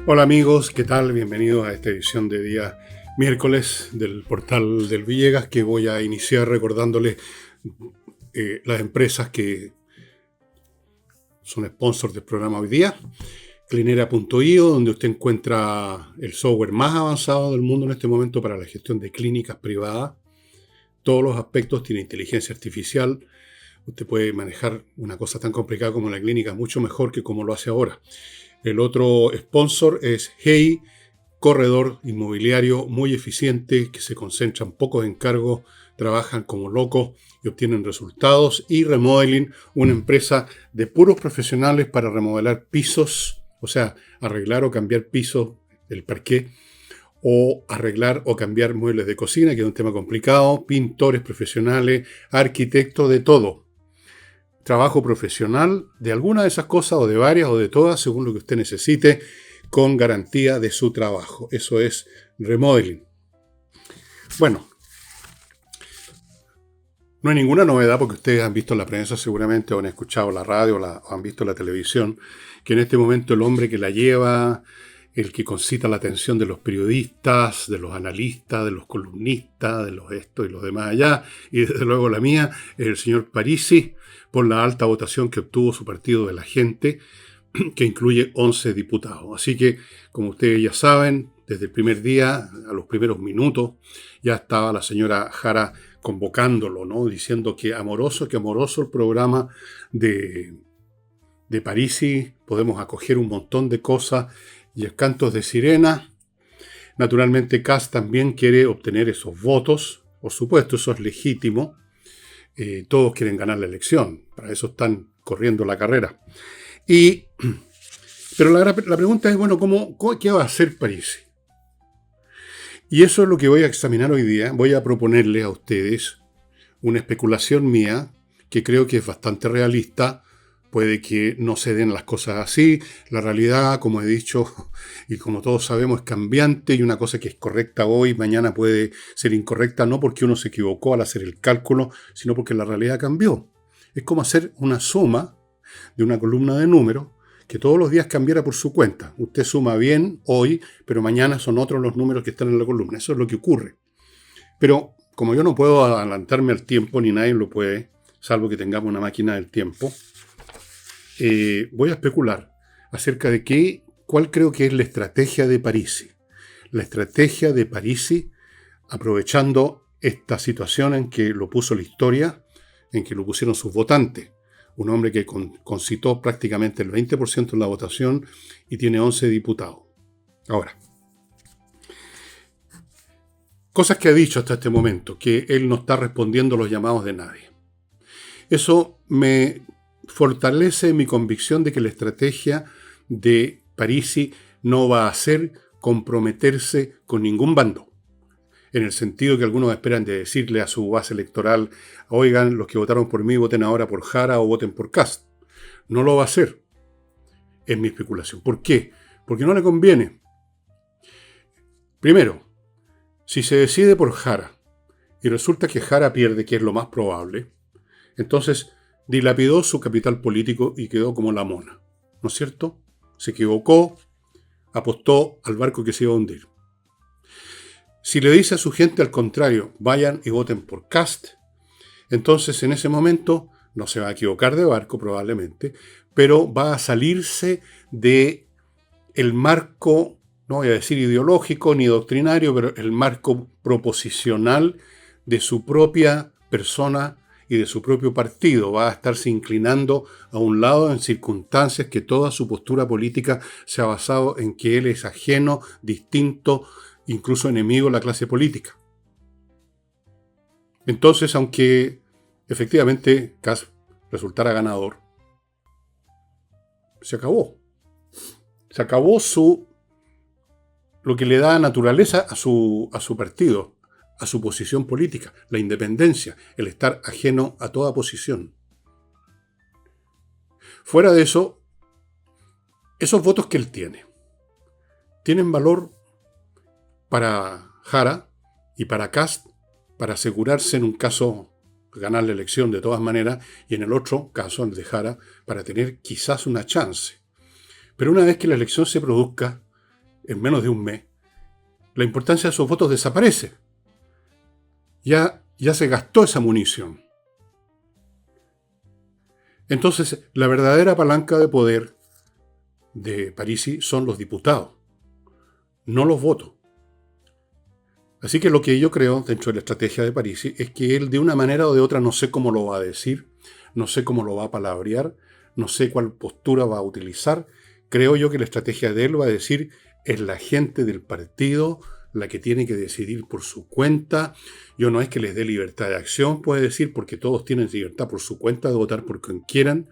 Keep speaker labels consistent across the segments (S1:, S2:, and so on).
S1: Hola amigos, ¿qué tal? Bienvenidos a esta edición de día miércoles del portal del Villegas, que voy a iniciar recordándoles las empresas que son sponsors del programa hoy día. Clinera.io, donde usted encuentra el software más avanzado del mundo en este momento para la gestión de clínicas privadas. Todos los aspectos, tiene inteligencia artificial. Usted puede manejar una cosa tan complicada como la clínica mucho mejor que como lo hace ahora. El otro sponsor es Hey, corredor inmobiliario muy eficiente, que se concentran pocos encargos, trabajan como locos y obtienen resultados. Y Remodeling, una empresa de puros profesionales para remodelar pisos, o sea, arreglar o cambiar pisos, el parqué, o arreglar o cambiar muebles de cocina, que es un tema complicado, pintores profesionales, arquitectos, de todo. Trabajo profesional de alguna de esas cosas, o de varias, o de todas, según lo que usted necesite, con garantía de su trabajo. Eso es Remodeling. Bueno, no hay ninguna novedad porque ustedes han visto la prensa seguramente, o han escuchado la radio, o han visto la televisión, que en este momento el hombre que la lleva, el que concita la atención de los periodistas, de los analistas, de los columnistas, de los esto y los demás allá, y desde luego la mía, es el señor Parisi, por la alta votación que obtuvo su partido de la gente, que incluye 11 diputados. Así que, como ustedes ya saben, desde el primer día, a los primeros minutos, ya estaba la señora Jara convocándolo, ¿no? Diciendo que amoroso el programa de Parisi, podemos acoger un montón de cosas y cantos de sirena. Naturalmente, Kast también quiere obtener esos votos. Por supuesto, eso es legítimo. Todos quieren ganar la elección. Para eso están corriendo la carrera. Pero la pregunta es, bueno, ¿qué va a hacer Parisi? Y eso es lo que voy a examinar hoy día. Voy a proponerles a ustedes una especulación mía, que creo que es bastante realista. Puede que no se den las cosas así. La realidad, como he dicho, y como todos sabemos, es cambiante, y una cosa que es correcta hoy, mañana puede ser incorrecta, no porque uno se equivocó al hacer el cálculo, sino porque la realidad cambió. Es como hacer una suma de una columna de números que todos los días cambiara por su cuenta. Usted suma bien hoy, pero mañana son otros los números que están en la columna. Eso es lo que ocurre. Pero como yo no puedo adelantarme al tiempo, ni nadie lo puede, salvo que tengamos una máquina del tiempo, voy a especular acerca de cuál creo que es la estrategia de Parisi. La estrategia de Parisi, aprovechando esta situación en que lo puso la historia, en que lo pusieron sus votantes. Un hombre que concitó prácticamente el 20% en la votación y tiene 11 diputados. Ahora, cosas que ha dicho hasta este momento, que él no está respondiendo a los llamados de nadie. Eso me fortalece mi convicción de que la estrategia de Parisi no va a ser comprometerse con ningún bando. En el sentido que algunos esperan de decirle a su base electoral, oigan, los que votaron por mí, voten ahora por Jara o voten por Kast. No lo va a hacer, es mi especulación. ¿Por qué? Porque no le conviene. Primero, si se decide por Jara y resulta que Jara pierde, que es lo más probable, entonces dilapidó su capital político y quedó como la mona, ¿no es cierto? Se equivocó, apostó al barco que se iba a hundir. Si le dice a su gente al contrario, vayan y voten por Kast, entonces en ese momento no se va a equivocar de barco probablemente, pero va a salirse de el marco, no voy a decir ideológico ni doctrinario, pero el marco proposicional de su propia persona y de su propio partido. Va a estarse inclinando a un lado en circunstancias que toda su postura política se ha basado en que él es ajeno, distinto, incluso enemigo de la clase política. Entonces, aunque efectivamente Kast resultara ganador, se acabó. Se acabó lo que le da naturaleza a su partido, a su posición política, la independencia, el estar ajeno a toda posición. Fuera de eso, esos votos que él tiene, tienen valor para Jara y para Kast, para asegurarse en un caso ganar la elección de todas maneras, y en el otro caso, el de Jara, para tener quizás una chance. Pero una vez que la elección se produzca, en menos de un mes, la importancia de esos votos desaparece. Ya se gastó esa munición. Entonces, la verdadera palanca de poder de Parisi son los diputados, no los votos. Así que lo que yo creo dentro de la estrategia de Parisi es que él, de una manera o de otra, no sé cómo lo va a decir, no sé cómo lo va a palabrear, no sé cuál postura va a utilizar. Creo yo que la estrategia de él va a decir: es la gente del partido la que tiene que decidir por su cuenta. Yo no es que les dé libertad de acción, puede decir, porque todos tienen libertad por su cuenta de votar por quien quieran.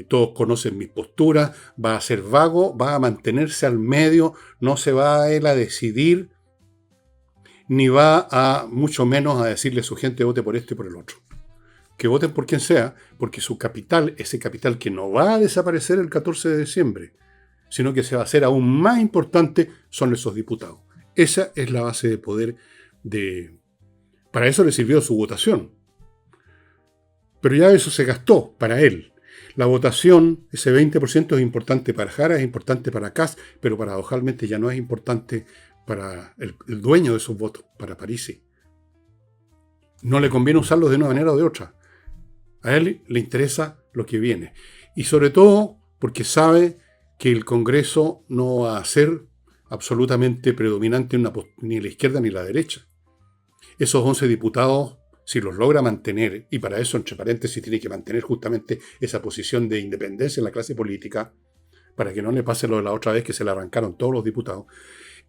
S1: Todos conocen mis posturas. Va a ser vago, va a mantenerse al medio, no se va a él a decidir, ni va a, mucho menos, a decirle a su gente: vote por esto y por el otro. Que voten por quien sea, porque su capital, ese capital que no va a desaparecer el 14 de diciembre, sino que se va a hacer aún más importante, son esos diputados. Esa es la base de poder de... Para eso le sirvió su votación. Pero ya eso se gastó para él. La votación, ese 20%, es importante para Jara, es importante para Kast, pero paradojalmente ya no es importante para el dueño de esos votos, para Parisi. No le conviene usarlos de una manera o de otra. A él le interesa lo que viene. Y sobre todo porque sabe que el Congreso no va a ser absolutamente predominante ni la izquierda ni la derecha. Esos 11 diputados, si los logra mantener, y para eso, entre paréntesis, tiene que mantener justamente esa posición de independencia en la clase política, para que no le pase lo de la otra vez que se le arrancaron todos los diputados.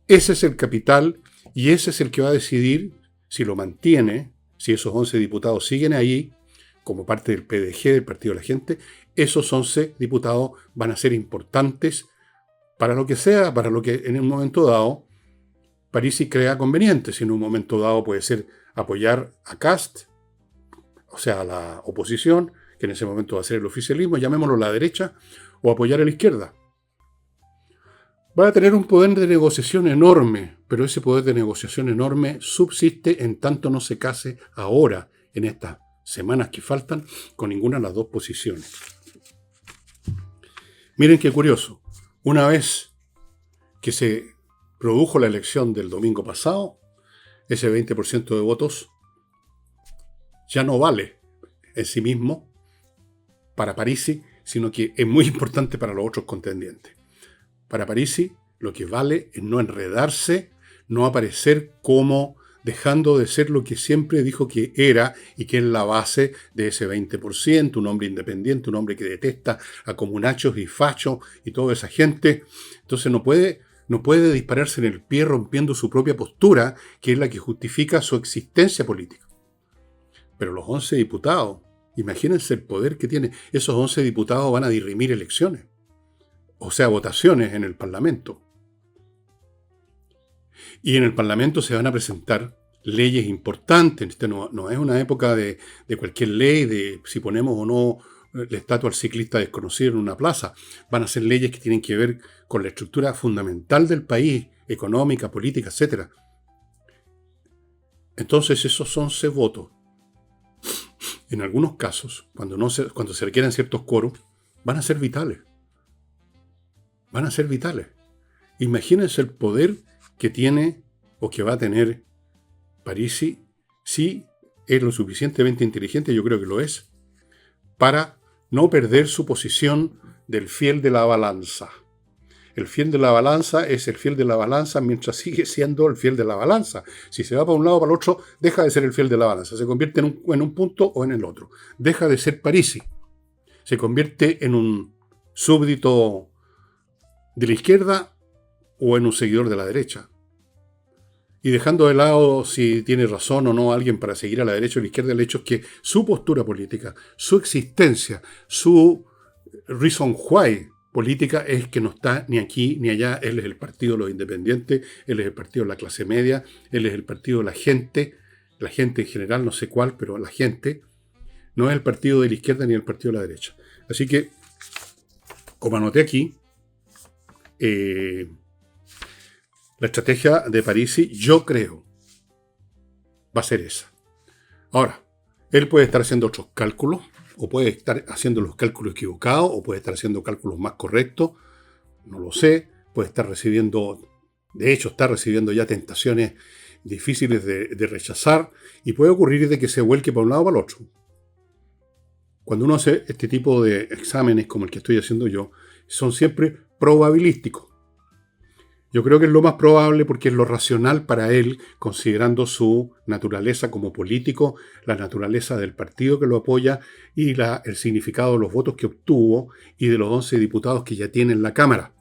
S1: Ese es el capital y ese es el que va a decidir si lo mantiene, si esos 11 diputados siguen ahí, como parte del PDG, del Partido de la Gente. Esos 11 diputados van a ser importantes para lo que sea, para lo que en un momento dado Parisi crea conveniente. Si en un momento dado puede ser apoyar a Kast, o sea, a la oposición, que en ese momento va a ser el oficialismo, llamémoslo la derecha, o apoyar a la izquierda. Va a tener un poder de negociación enorme, pero ese poder de negociación enorme subsiste en tanto no se case ahora, en estas semanas que faltan, con ninguna de las dos posiciones. Miren qué curioso. Una vez que se produjo la elección del domingo pasado, ese 20% de votos ya no vale en sí mismo para Parisi, sino que es muy importante para los otros contendientes. Para Parisi, lo que vale es no enredarse, no aparecer como dejando de ser lo que siempre dijo que era y que es la base de ese 20%, un hombre independiente, un hombre que detesta a comunachos y fachos y toda esa gente. Entonces no puede dispararse en el pie rompiendo su propia postura, que es la que justifica su existencia política. Pero los 11 diputados, imagínense el poder que tiene. Esos 11 diputados van a dirimir elecciones, o sea, votaciones en el Parlamento. Y en el Parlamento se van a presentar leyes importantes. No es una época de cualquier ley, de si ponemos o no la estatua al ciclista desconocido en una plaza. Van a ser leyes que tienen que ver con la estructura fundamental del país, económica, política, etc. Entonces esos 11 votos, en algunos casos, cuando se requieren ciertos quórum, van a ser vitales. Van a ser vitales. Imagínense el poder que tiene o que va a tener Parisi, si es lo suficientemente inteligente, yo creo que lo es, para no perder su posición del fiel de la balanza. El fiel de la balanza es el fiel de la balanza mientras sigue siendo el fiel de la balanza. Si se va para un lado o para el otro, deja de ser el fiel de la balanza. Se convierte en un punto o en el otro. Deja de ser Parisi. Se convierte en un súbdito de la izquierda o en un seguidor de la derecha. Y dejando de lado si tiene razón o no alguien para seguir a la derecha o a la izquierda, el hecho es que su postura política, su existencia, su reason why política es que no está ni aquí ni allá. Él es el partido de los independientes, él es el partido de la clase media, él es el partido de la gente en general, no sé cuál, pero la gente. No es el partido de la izquierda ni el partido de la derecha. Así que, como anoté aquí, la estrategia de Parisi, yo creo, va a ser esa. Ahora, él puede estar haciendo otros cálculos, o puede estar haciendo los cálculos equivocados, o puede estar haciendo cálculos más correctos, no lo sé, puede estar recibiendo, de hecho está recibiendo ya tentaciones difíciles de rechazar, y puede ocurrir de que se vuelque para un lado o para el otro. Cuando uno hace este tipo de exámenes como el que estoy haciendo yo, son siempre probabilísticos. Yo creo que es lo más probable porque es lo racional para él, considerando su naturaleza como político, la naturaleza del partido que lo apoya y el significado de los votos que obtuvo y de los 11 diputados que ya tiene en la Cámara.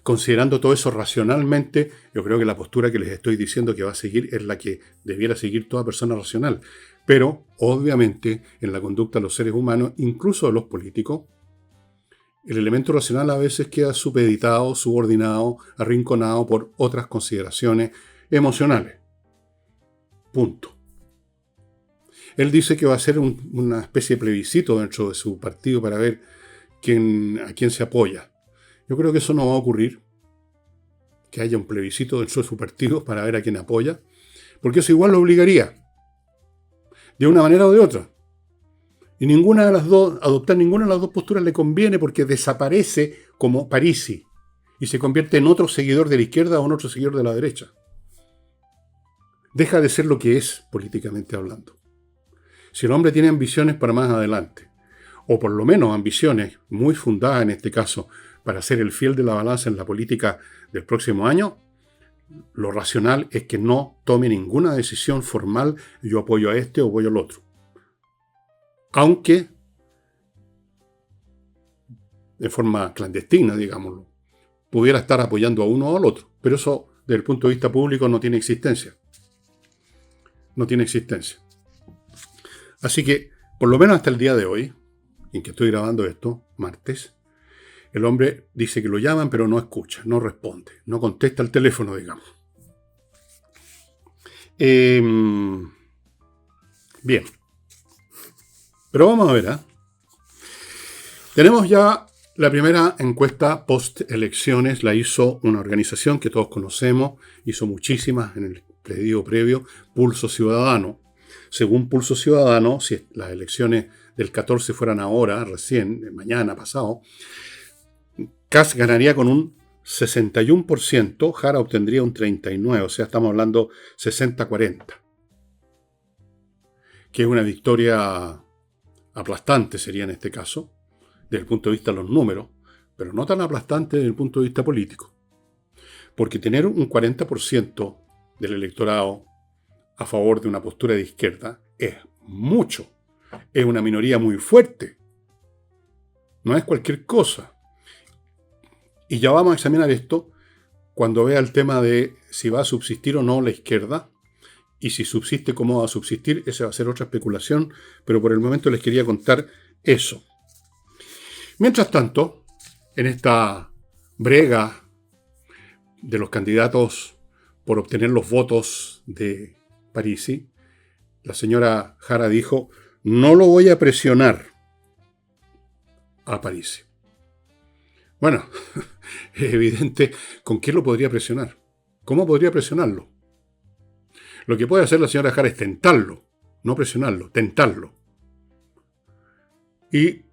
S1: Considerando todo eso racionalmente, yo creo que la postura que les estoy diciendo que va a seguir es la que debiera seguir toda persona racional. Pero, obviamente, en la conducta de los seres humanos, incluso de los políticos, el elemento racional a veces queda supeditado, subordinado, arrinconado por otras consideraciones emocionales. Punto. Él dice que va a hacer una especie de plebiscito dentro de su partido para ver a quién se apoya. Yo creo que eso no va a ocurrir, que haya un plebiscito dentro de su partido para ver a quién apoya, porque eso igual lo obligaría, de una manera o de otra. Y adoptar ninguna de las dos posturas le conviene porque desaparece como Parisi y se convierte en otro seguidor de la izquierda o en otro seguidor de la derecha. Deja de ser lo que es políticamente hablando. Si el hombre tiene ambiciones para más adelante, o por lo menos ambiciones muy fundadas en este caso para ser el fiel de la balanza en la política del próximo año, lo racional es que no tome ninguna decisión formal, yo apoyo a este o apoyo al otro. Aunque de forma clandestina, digámoslo, pudiera estar apoyando a uno o al otro. Pero eso, desde el punto de vista público, no tiene existencia. No tiene existencia. Así que, por lo menos hasta el día de hoy, en que estoy grabando esto, martes, el hombre dice que lo llaman, pero no escucha, no responde, no contesta el teléfono, digamos. Bien. Pero vamos a ver, Tenemos ya la primera encuesta post-elecciones, la hizo una organización que todos conocemos, hizo muchísimas en el periodo previo, Pulso Ciudadano. Según Pulso Ciudadano, si las elecciones del 14 fueran ahora, recién, mañana, pasado, Kast ganaría con un 61%, Jara obtendría un 39%, o sea, estamos hablando 60-40, que es una victoria aplastante sería en este caso, desde el punto de vista de los números, pero no tan aplastante desde el punto de vista político. Porque tener un 40% del electorado a favor de una postura de izquierda es mucho. Es una minoría muy fuerte. No es cualquier cosa. Y ya vamos a examinar esto cuando vea el tema de si va a subsistir o no la izquierda. Y si subsiste, ¿cómo va a subsistir? Esa va a ser otra especulación, pero por el momento les quería contar eso. Mientras tanto, en esta brega de los candidatos por obtener los votos de Parisi, la señora Jara dijo, no lo voy a presionar a Parisi. Bueno, es evidente con qué lo podría presionar. ¿Cómo podría presionarlo? Lo que puede hacer la señora Jara es tentarlo, no presionarlo, tentarlo. Y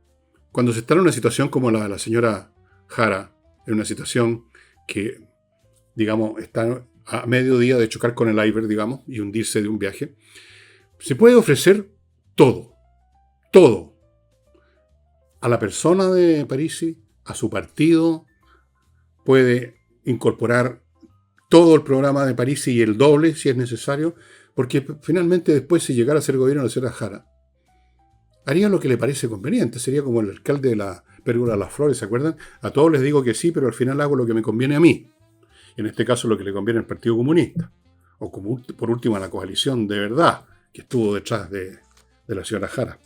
S1: cuando se está en una situación como la de la señora Jara, en una situación que, digamos, está a mediodía de chocar con el iceberg, digamos, y hundirse de un viaje, se puede ofrecer todo, todo, a la persona de Parisi, a su partido, puede incorporar todo el programa de Parisi y el doble, si es necesario, porque finalmente después, si llegara a ser gobierno de la señora Jara, haría lo que le parece conveniente. Sería como el alcalde de la Pérgola de las Flores, ¿se acuerdan? A todos les digo que sí, pero al final hago lo que me conviene a mí. Y en este caso lo que le conviene al Partido Comunista. O como, por último a la coalición de verdad que estuvo detrás de la señora Jara.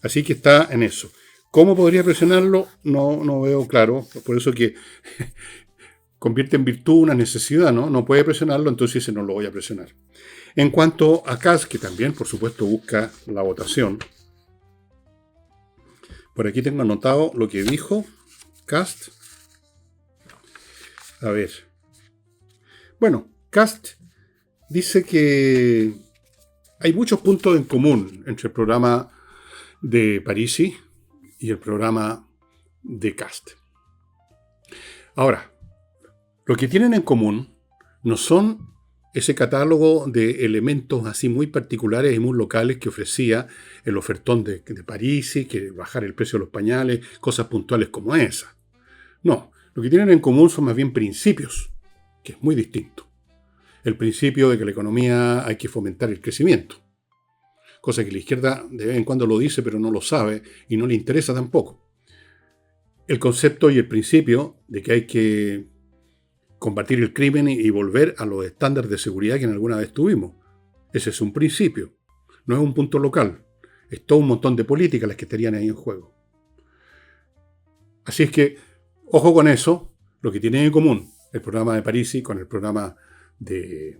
S1: Así que está en eso. ¿Cómo podría presionarlo? No veo claro. Por eso que convierte en virtud una necesidad, ¿no? No puede presionarlo, entonces dice no lo voy a presionar. En cuanto a Kast, que también, por supuesto, busca la votación, por aquí tengo anotado lo que dijo Kast. A ver. Bueno, Kast dice que hay muchos puntos en común entre el programa de Parisi y el programa de Kast. Ahora, lo que tienen en común no son ese catálogo de elementos así muy particulares y muy locales que ofrecía el ofertón de Parisi, que bajar el precio de los pañales, cosas puntuales como esa. No, lo que tienen en común son más bien principios, que es muy distinto. El principio de que la economía hay que fomentar el crecimiento, cosa que la izquierda de vez en cuando lo dice pero no lo sabe y no le interesa tampoco. El concepto y el principio de que hay que combatir el crimen y volver a los estándares de seguridad que en alguna vez tuvimos. Ese es un principio, no es un punto local. Es todo un montón de políticas las que estarían ahí en juego. Así es que, ojo con eso, lo que tienen en común el programa de Parisi con el programa de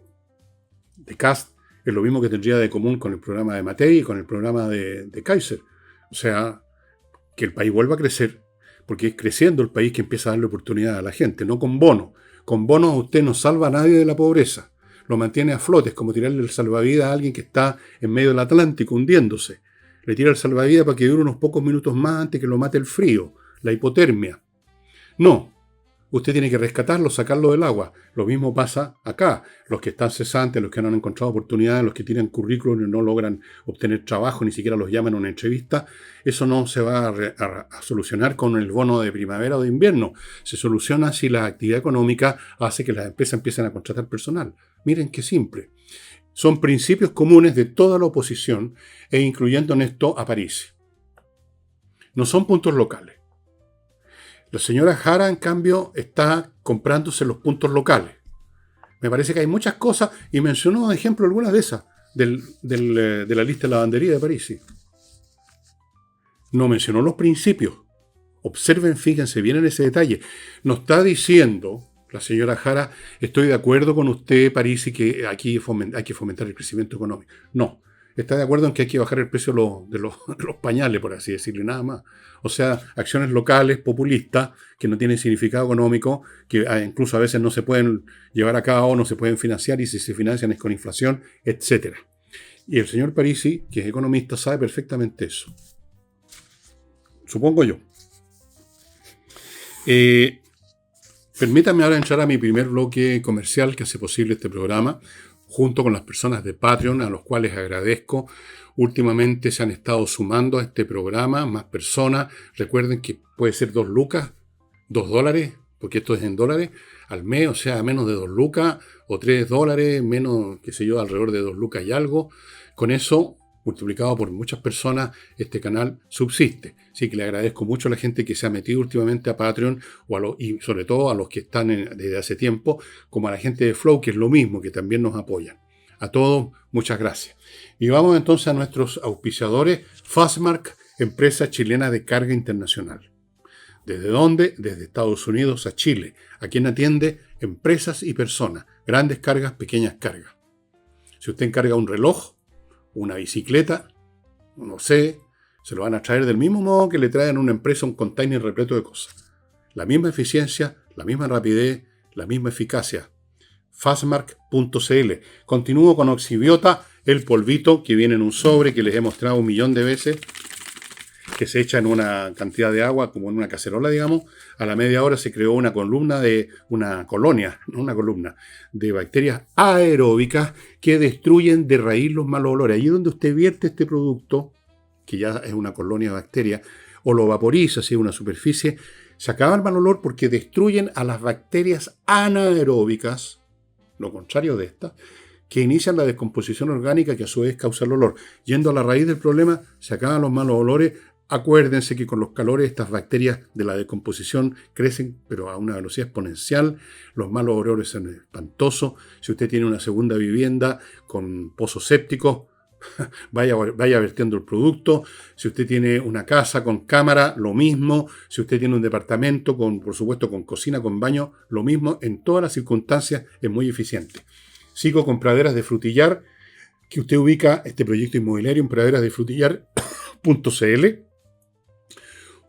S1: Kast es lo mismo que tendría de común con el programa de Matei y con el programa de Kaiser. O sea, que el país vuelva a crecer, porque es creciendo el país que empieza a darle oportunidad a la gente, no con bonos. Con bonos usted no salva a nadie de la pobreza. Lo mantiene a flote. Es como tirarle el salvavidas a alguien que está en medio del Atlántico hundiéndose. Le tira el salvavidas para que dure unos pocos minutos más antes que lo mate el frío, la hipotermia. No. Usted tiene que rescatarlo, sacarlo del agua. Lo mismo pasa acá. Los que están cesantes, los que no han encontrado oportunidades, los que tienen currículum y no logran obtener trabajo, ni siquiera los llaman a una entrevista, eso no se va a solucionar con el bono de primavera o de invierno. Se soluciona si la actividad económica hace que las empresas empiecen a contratar personal. Miren qué simple. Son principios comunes de toda la oposición e incluyendo en esto a Parisi. No son puntos locales. La señora Jara, en cambio, está comprándose los puntos locales. Me parece que hay muchas cosas, y mencionó, de ejemplo, algunas de esas, de la lista de lavandería de Parisi. No mencionó los principios. Observen, fíjense bien en ese detalle. No está diciendo la señora Jara, estoy de acuerdo con usted, Parisi, que aquí hay que fomentar el crecimiento económico. No. Está de acuerdo en que hay que bajar el precio de los pañales, por así decirlo, y nada más. O sea, acciones locales, populistas, que no tienen significado económico, que incluso a veces no se pueden llevar a cabo, no se pueden financiar, y si se financian es con inflación, etc. Y el señor Parisi, que es economista, sabe perfectamente eso. Supongo yo. Permítanme ahora entrar a mi primer bloque comercial que hace posible este programa, junto con las personas de Patreon, a los cuales agradezco. Últimamente se han estado sumando a este programa más personas. Recuerden que puede ser 2 lucas, $2, porque esto es en dólares, al mes, o sea, menos de 2 lucas, o $3, menos, qué sé yo, alrededor de 2 lucas y algo. Con eso, multiplicado por muchas personas, este canal subsiste. Así que le agradezco mucho a la gente que se ha metido últimamente a Patreon, y sobre todo a los que están desde hace tiempo, como a la gente de Flow, que es lo mismo, que también nos apoyan. A todos, muchas gracias. Y vamos entonces a nuestros auspiciadores. Fastmark, empresa chilena de carga internacional. ¿Desde dónde? Desde Estados Unidos a Chile. A quien atiende empresas y personas. Grandes cargas, pequeñas cargas. Si usted encarga un reloj, una bicicleta, no sé, se lo van a traer del mismo modo que le traen a una empresa un container repleto de cosas. La misma eficiencia, la misma rapidez, la misma eficacia. Fastmark.cl. Continúo con Oxibiota, el polvito que viene en un sobre que les he mostrado 1.000.000 de veces, que se echa en una cantidad de agua, como en una cacerola, digamos. A la media hora se creó una colonia de bacterias aeróbicas que destruyen de raíz los malos olores. Allí donde usted vierte este producto, que ya es una colonia de bacterias, o lo vaporiza, si es una superficie, se acaba el mal olor porque destruyen a las bacterias anaeróbicas, lo contrario de estas, que inician la descomposición orgánica que a su vez causa el olor. Yendo a la raíz del problema, se acaban los malos olores. Acuérdense que con los calores estas bacterias de la descomposición crecen, pero a una velocidad exponencial. Los malos olores son espantosos. Si usted tiene una segunda vivienda con pozos sépticos, vaya vertiendo el producto. Si usted tiene una casa con cámara, lo mismo. Si usted tiene un departamento, por supuesto con cocina, con baño, lo mismo. En todas las circunstancias es muy eficiente. Sigo con Praderas de Frutillar, que usted ubica este proyecto inmobiliario en praderasdefrutillar.cl.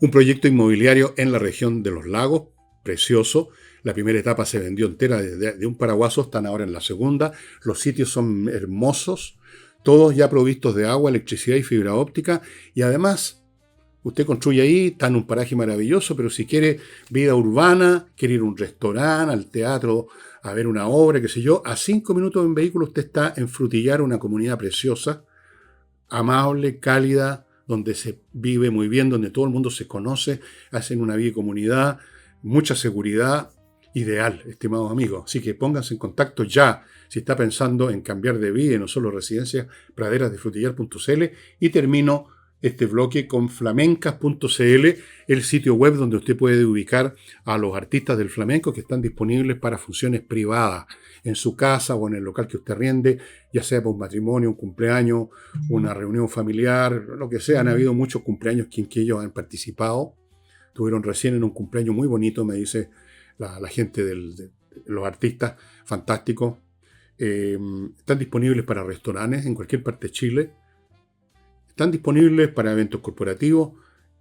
S1: Un proyecto inmobiliario en la región de Los Lagos, precioso. La primera etapa se vendió entera de un paraguaso, están ahora en la segunda. Los sitios son hermosos, todos ya provistos de agua, electricidad y fibra óptica. Y además, Usted construye ahí, está en un paraje maravilloso, pero si quiere vida urbana, quiere ir a un restaurante, al teatro, a ver una obra, qué sé yo, a 5 minutos en vehículo usted está en Frutillar, una comunidad preciosa, amable, cálida, donde se vive muy bien, donde todo el mundo se conoce, hacen una vida y comunidad, mucha seguridad, ideal, estimados amigos. Así que pónganse en contacto ya, si está pensando en cambiar de vida y no solo residencia, praderasdefrutillar.cl, y termino este bloque con flamencas.cl, el sitio web donde usted puede ubicar a los artistas del flamenco que están disponibles para funciones privadas en su casa o en el local que usted arriende, ya sea por un matrimonio, un cumpleaños, una reunión familiar, lo que sea. Han habido muchos cumpleaños en que ellos han participado. Tuvieron recién en un cumpleaños muy bonito, me dice la gente de los artistas, fantásticos. Están disponibles para restaurantes en cualquier parte de Chile. Están disponibles para eventos corporativos.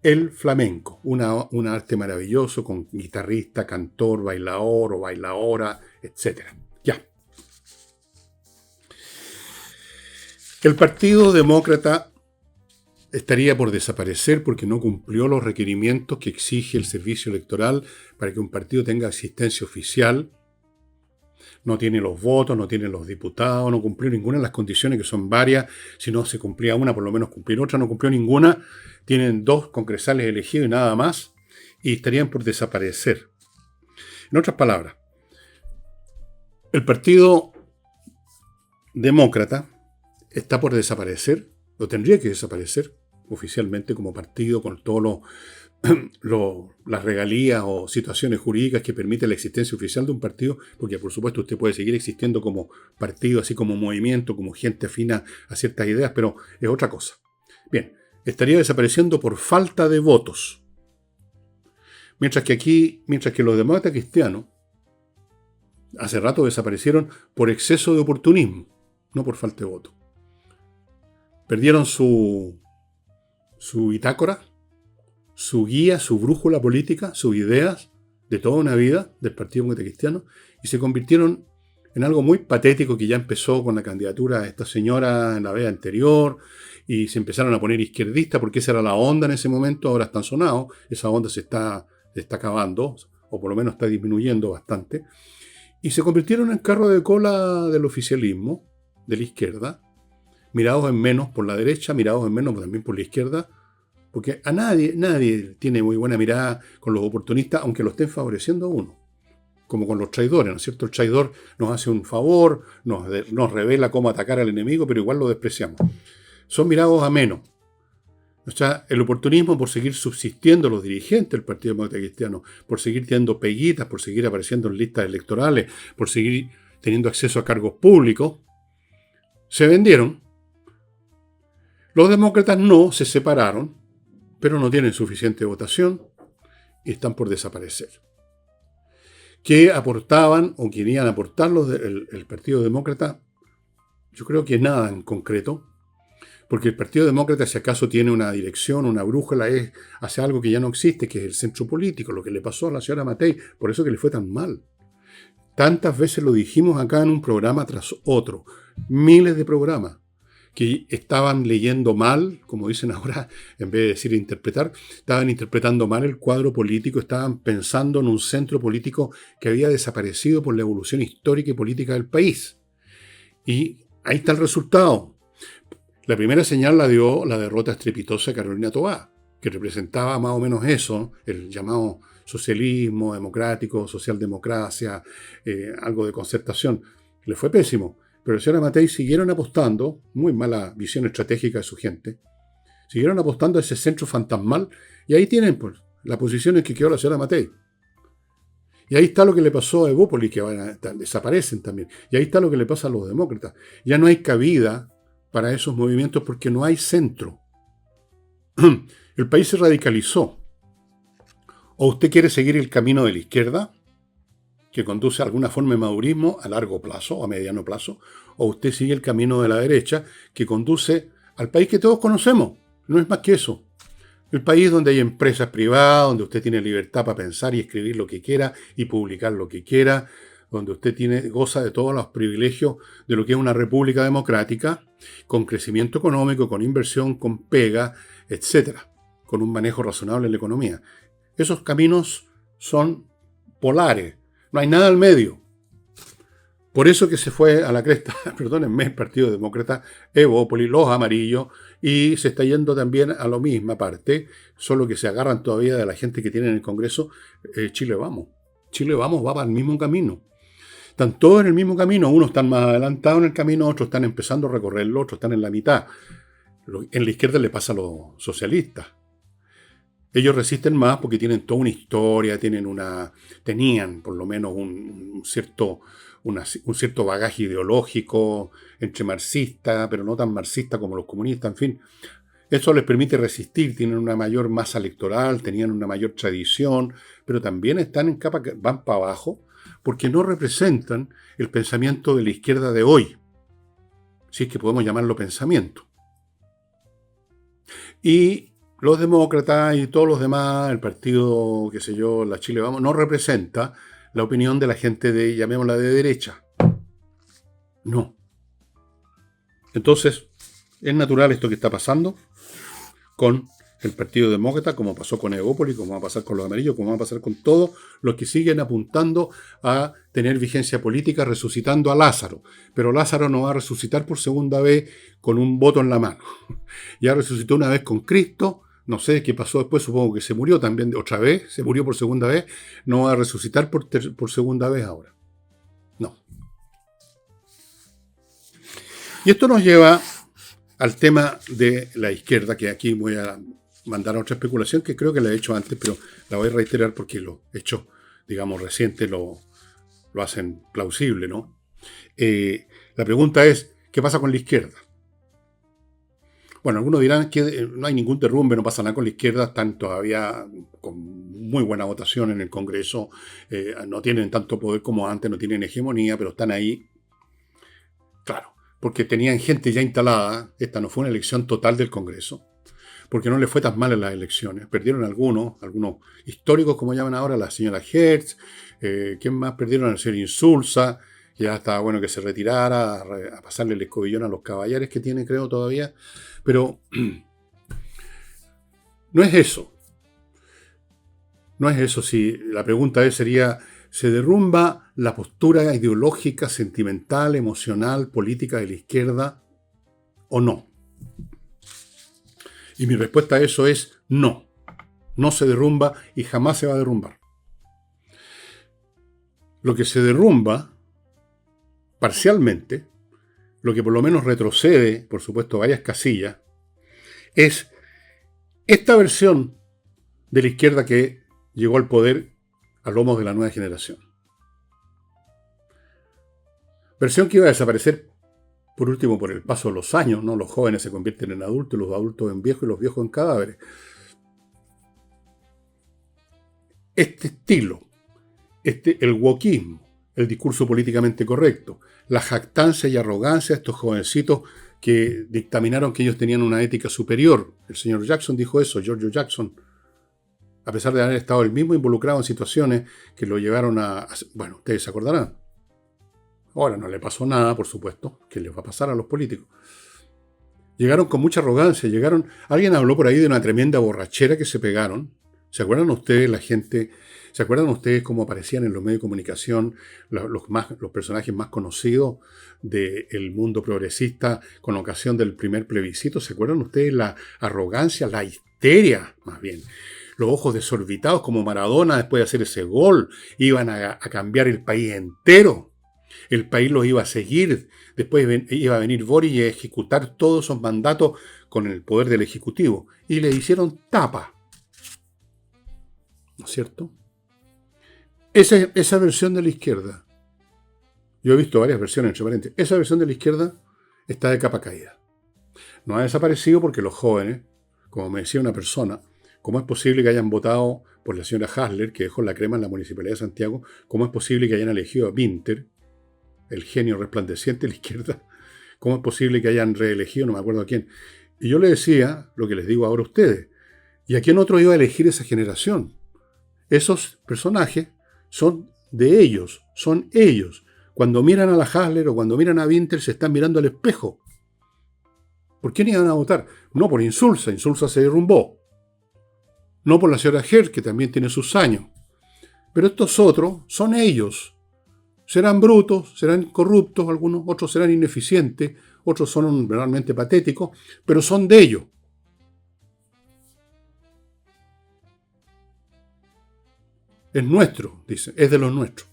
S1: El flamenco, un arte maravilloso con guitarrista, cantor, bailador o bailadora, etc. Ya. El Partido Demócrata estaría por desaparecer porque no cumplió los requerimientos que exige el servicio electoral para que un partido tenga asistencia oficial. No tiene los votos, no tiene los diputados, no cumplió ninguna de las condiciones, que son varias. Si no se cumplía una, por lo menos cumplir otra. No cumplió ninguna. Tienen 2 congresales elegidos y nada más. Y estarían por desaparecer. En otras palabras, el Partido Demócrata está por desaparecer, o tendría que desaparecer oficialmente como partido, con todos las regalías o situaciones jurídicas que permite la existencia oficial de un partido, porque por supuesto usted puede seguir existiendo como partido, así como movimiento, como gente afina a ciertas ideas, pero es otra cosa. Bien, estaría desapareciendo por falta de votos. Mientras que los demócratas cristianos hace rato desaparecieron por exceso de oportunismo, no por falta de votos. Perdieron su bitácora, su guía, su brújula política, sus ideas de toda una vida del Partido Demócrata Cristiano, y se convirtieron en algo muy patético que ya empezó con la candidatura de esta señora en la vez anterior, y se empezaron a poner izquierdistas porque esa era la onda en ese momento. Ahora están sonados, esa onda se está acabando, o por lo menos está disminuyendo bastante, y se convirtieron en carro de cola del oficialismo, de la izquierda, mirados en menos por la derecha, mirados en menos también por la izquierda, porque a nadie tiene muy buena mirada con los oportunistas, aunque lo estén favoreciendo a uno. Como con los traidores, ¿no es cierto? El traidor nos hace un favor, nos revela cómo atacar al enemigo, pero igual lo despreciamos. Son mirados a menos. O sea, el oportunismo por seguir subsistiendo los dirigentes del Partido Demócrata Cristiano, por seguir teniendo peguitas, por seguir apareciendo en listas electorales, por seguir teniendo acceso a cargos públicos, se vendieron. Los demócratas no, se separaron, pero no tienen suficiente votación y están por desaparecer. ¿Qué aportaban o querían aportar el Partido Demócrata? Yo creo que nada en concreto, porque el Partido Demócrata, si acaso tiene una dirección, una brújula, es hacia algo que ya no existe, que es el centro político, lo que le pasó a la señora Matei, por eso que le fue tan mal. Tantas veces lo dijimos acá en un programa tras otro, miles de programas, que estaban leyendo mal, como dicen ahora, en vez de decir interpretar, estaban interpretando mal el cuadro político, estaban pensando en un centro político que había desaparecido por la evolución histórica y política del país. Y ahí está el resultado. La primera señal la dio la derrota estrepitosa de Carolina Toá, que representaba más o menos eso, el llamado socialismo democrático, socialdemocracia, algo de concertación. Le fue pésimo. Pero la señora Matei siguieron apostando, muy mala visión estratégica de su gente, siguieron apostando a ese centro fantasmal, y ahí tienen pues, la posición en que quedó la señora Matei. Y ahí está lo que le pasó a Evópolis, que desaparecen también. Y ahí está lo que le pasa a los demócratas. Ya no hay cabida para esos movimientos porque no hay centro. El país se radicalizó. O usted quiere seguir el camino de la izquierda, que conduce a alguna forma de madurismo a largo plazo o a mediano plazo, o usted sigue el camino de la derecha, que conduce al país que todos conocemos. No es más que eso. El país donde hay empresas privadas, donde usted tiene libertad para pensar y escribir lo que quiera y publicar lo que quiera, donde usted goza de todos los privilegios de lo que es una república democrática, con crecimiento económico, con inversión, con pega, etc. con un manejo razonable de la economía. Esos caminos son polares, no hay nada al medio. Por eso que se fue a la cresta, perdónenme, el Partido Demócrata, Evópolis, los amarillos, y se está yendo también a la misma parte, solo que se agarran todavía de la gente que tiene en el Congreso. Chile Vamos. Chile Vamos va para el mismo camino. Están todos en el mismo camino, unos están más adelantados en el camino, otros están empezando a recorrerlo, otros están en la mitad. En la izquierda le pasa a los socialistas. Ellos resisten más porque tienen toda una historia, tenían por lo menos un cierto bagaje ideológico entre marxista, pero no tan marxista como los comunistas, en fin. Eso les permite resistir, tienen una mayor masa electoral, tenían una mayor tradición, pero también están en capa que van para abajo porque no representan el pensamiento de la izquierda de hoy, si es que podemos llamarlo pensamiento. Y los demócratas y todos los demás, el partido, qué sé yo, la Chile Vamos, no representa la opinión de la gente de, llamémosla, de derecha. No. Entonces, es natural esto que está pasando con el Partido Demócrata, como pasó con Evópolis, como va a pasar con los amarillos, como va a pasar con todos los que siguen apuntando a tener vigencia política, resucitando a Lázaro. Pero Lázaro no va a resucitar por segunda vez con un voto en la mano. Ya resucitó una vez con Cristo, no sé qué pasó después, supongo que se murió también otra vez, se murió por segunda vez, no va a resucitar por segunda vez ahora. No. Y esto nos lleva al tema de la izquierda, que aquí voy a mandar a otra especulación que creo que la he hecho antes, pero la voy a reiterar porque los hechos, digamos, recientes lo hacen plausible, ¿no? La pregunta es, ¿qué pasa con la izquierda? Bueno, algunos dirán que no hay ningún derrumbe, no pasa nada con la izquierda, están todavía con muy buena votación en el Congreso, no tienen tanto poder como antes, no tienen hegemonía, pero están ahí. Claro, porque tenían gente ya instalada, esta no fue una elección total del Congreso, porque no le fue tan mal en las elecciones. Perdieron algunos históricos, como llaman ahora, la señora Hertz, ¿quién más? Perdieron al señor Insulza, ya estaba bueno que se retirara, a pasarle el escobillón a los caballeros que tiene, creo, todavía. Pero no es eso. No es eso. Si la pregunta sería, ¿se derrumba la postura ideológica, sentimental, emocional, política de la izquierda o no? Y mi respuesta a eso es no. No se derrumba y jamás se va a derrumbar. Lo que se derrumba, parcialmente, lo que por lo menos retrocede, por supuesto, varias casillas, es esta versión de la izquierda que llegó al poder a lomos de la nueva generación. Versión que iba a desaparecer, por último, por el paso de los años, ¿no? Los jóvenes se convierten en adultos, los adultos en viejos y los viejos en cadáveres. Este estilo, el wokismo, el discurso políticamente correcto, la jactancia y arrogancia de estos jovencitos que dictaminaron que ellos tenían una ética superior. El señor Jackson dijo eso, George Jackson, a pesar de haber estado él mismo involucrado en situaciones que lo llevaron bueno, ustedes se acordarán. Ahora no le pasó nada, por supuesto, que les va a pasar a los políticos. Llegaron con mucha arrogancia, alguien habló por ahí de una tremenda borrachera que se pegaron. ¿Se acuerdan ustedes la gente? ¿Se acuerdan ustedes cómo aparecían en los medios de comunicación los personajes más conocidos del mundo progresista con ocasión del primer plebiscito? ¿Se acuerdan ustedes la arrogancia, la histeria, más bien? Los ojos desorbitados como Maradona después de hacer ese gol. Iban a cambiar el país entero. El país los iba a seguir. Después iba a venir Boric y a ejecutar todos esos mandatos con el poder del Ejecutivo. Y le hicieron tapa. ¿No es cierto? Esa versión de la izquierda, yo he visto varias versiones, entre paréntesis, esa versión de la izquierda está de capa caída. No ha desaparecido porque los jóvenes, como me decía una persona, ¿cómo es posible que hayan votado por la señora Hasler, que dejó la crema en la Municipalidad de Santiago? ¿Cómo es posible que hayan elegido a Winter, el genio resplandeciente de la izquierda? ¿Cómo es posible que hayan reelegido, no me acuerdo a quién? Y yo le decía lo que les digo ahora a ustedes. ¿Y a quién otro iba a elegir esa generación? Esos personajes son de ellos, son ellos. Cuando miran a la Hasler o cuando miran a Winter se están mirando al espejo. ¿Por quién iban a votar? No por Insulza, Insulza se derrumbó. no por la señora Hertz, que también tiene sus años. Pero estos otros son ellos. Serán brutos, serán corruptos, algunos otros serán ineficientes, otros son realmente patéticos, pero son de ellos. Es nuestro, dice, es de los nuestros.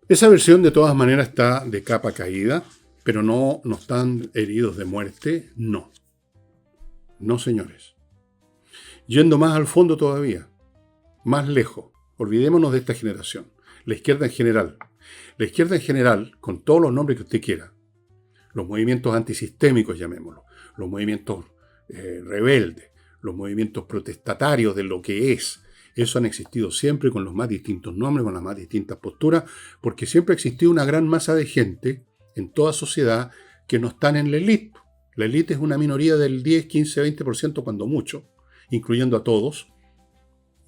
S1: Esa versión de todas maneras está de capa caída, pero no están heridos de muerte, no. No, señores. Yendo más al fondo todavía, más lejos, olvidémonos de esta generación, la izquierda en general. La izquierda en general, con todos los nombres que usted quiera, los movimientos antisistémicos, llamémoslo, los movimientos rebeldes, los movimientos protestatarios de lo que es, eso han existido siempre con los más distintos nombres, con las más distintas posturas, porque siempre ha existido una gran masa de gente en toda sociedad que no están en la élite. La élite es una minoría del 10, 15, 20% cuando mucho, incluyendo a todos,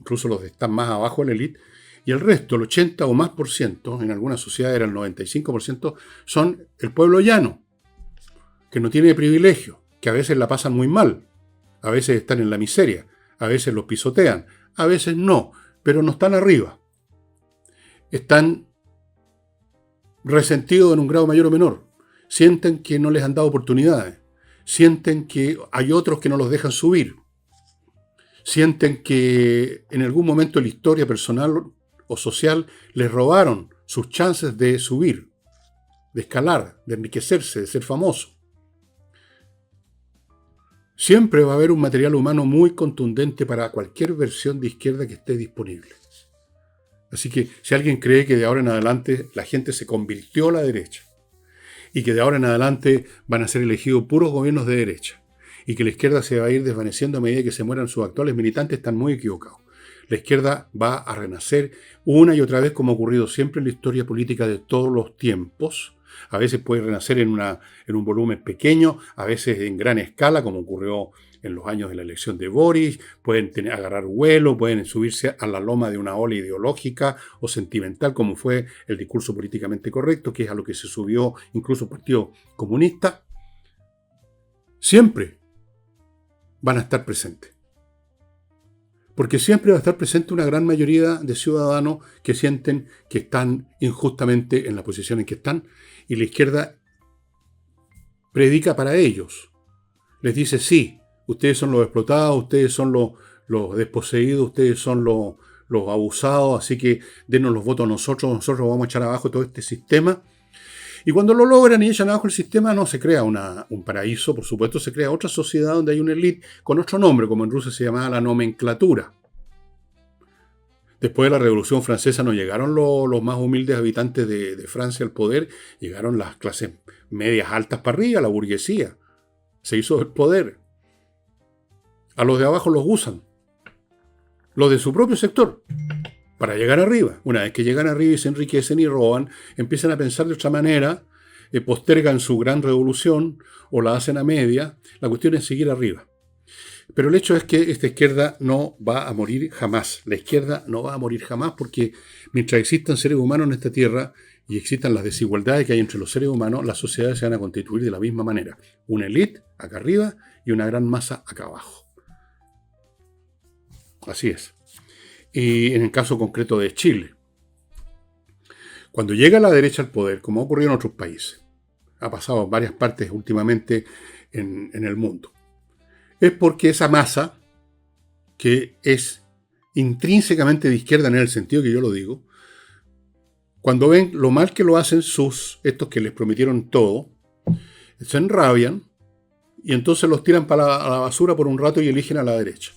S1: incluso los que están más abajo de la élite, y el resto, el 80 o más por ciento, en algunas sociedades era el 95%, son el pueblo llano, que no tiene privilegio, que a veces la pasan muy mal, a veces están en la miseria, a veces los pisotean, a veces no, pero no están arriba. Están resentidos en un grado mayor o menor. Sienten que no les han dado oportunidades. Sienten que hay otros que no los dejan subir. Sienten que en algún momento de la historia personal o social les robaron sus chances de subir, de escalar, de enriquecerse, de ser famoso. Siempre va a haber un material humano muy contundente para cualquier versión de izquierda que esté disponible. Así que si alguien cree que de ahora en adelante la gente se convirtió a la derecha y que de ahora en adelante van a ser elegidos puros gobiernos de derecha y que la izquierda se va a ir desvaneciendo a medida que se mueran sus actuales militantes, están muy equivocados. La izquierda va a renacer una y otra vez, como ha ocurrido siempre en la historia política de todos los tiempos. A veces puede renacer en un volumen pequeño, a veces en gran escala, como ocurrió en los años de la elección de Boris. Pueden agarrar vuelo, pueden subirse a la loma de una ola ideológica o sentimental, como fue el discurso políticamente correcto, que es a lo que se subió incluso el Partido Comunista. Siempre van a estar presentes. Porque siempre va a estar presente una gran mayoría de ciudadanos que sienten que están injustamente en la posición en que están, y la izquierda predica para ellos. Les dice, sí, ustedes son los explotados, ustedes son los desposeídos, ustedes son los abusados, así que denos los votos a nosotros vamos a echar abajo todo este sistema. Y cuando lo logran y echan abajo el sistema, no se crea un paraíso, por supuesto, se crea otra sociedad donde hay una élite con otro nombre, como en Rusia se llamaba la nomenclatura. Después de la Revolución Francesa no llegaron los más humildes habitantes de Francia al poder, llegaron las clases medias altas para arriba, la burguesía. Se hizo el poder. A los de abajo los usan, los de su propio sector, para llegar arriba. Una vez que llegan arriba y se enriquecen y roban, empiezan a pensar de otra manera, postergan su gran revolución o la hacen a media. La cuestión es seguir arriba. Pero el hecho es que esta izquierda no va a morir jamás. La izquierda no va a morir jamás porque mientras existan seres humanos en esta tierra y existan las desigualdades que hay entre los seres humanos, las sociedades se van a constituir de la misma manera. Una élite acá arriba y una gran masa acá abajo. Así es. Y en el caso concreto de Chile, cuando llega la derecha al poder, como ha ocurrido en otros países, ha pasado en varias partes últimamente en el mundo, es porque esa masa, que es intrínsecamente de izquierda en el sentido que yo lo digo, cuando ven lo mal que lo hacen estos que les prometieron todo, se enrabian y entonces los tiran a la basura por un rato y eligen a la derecha.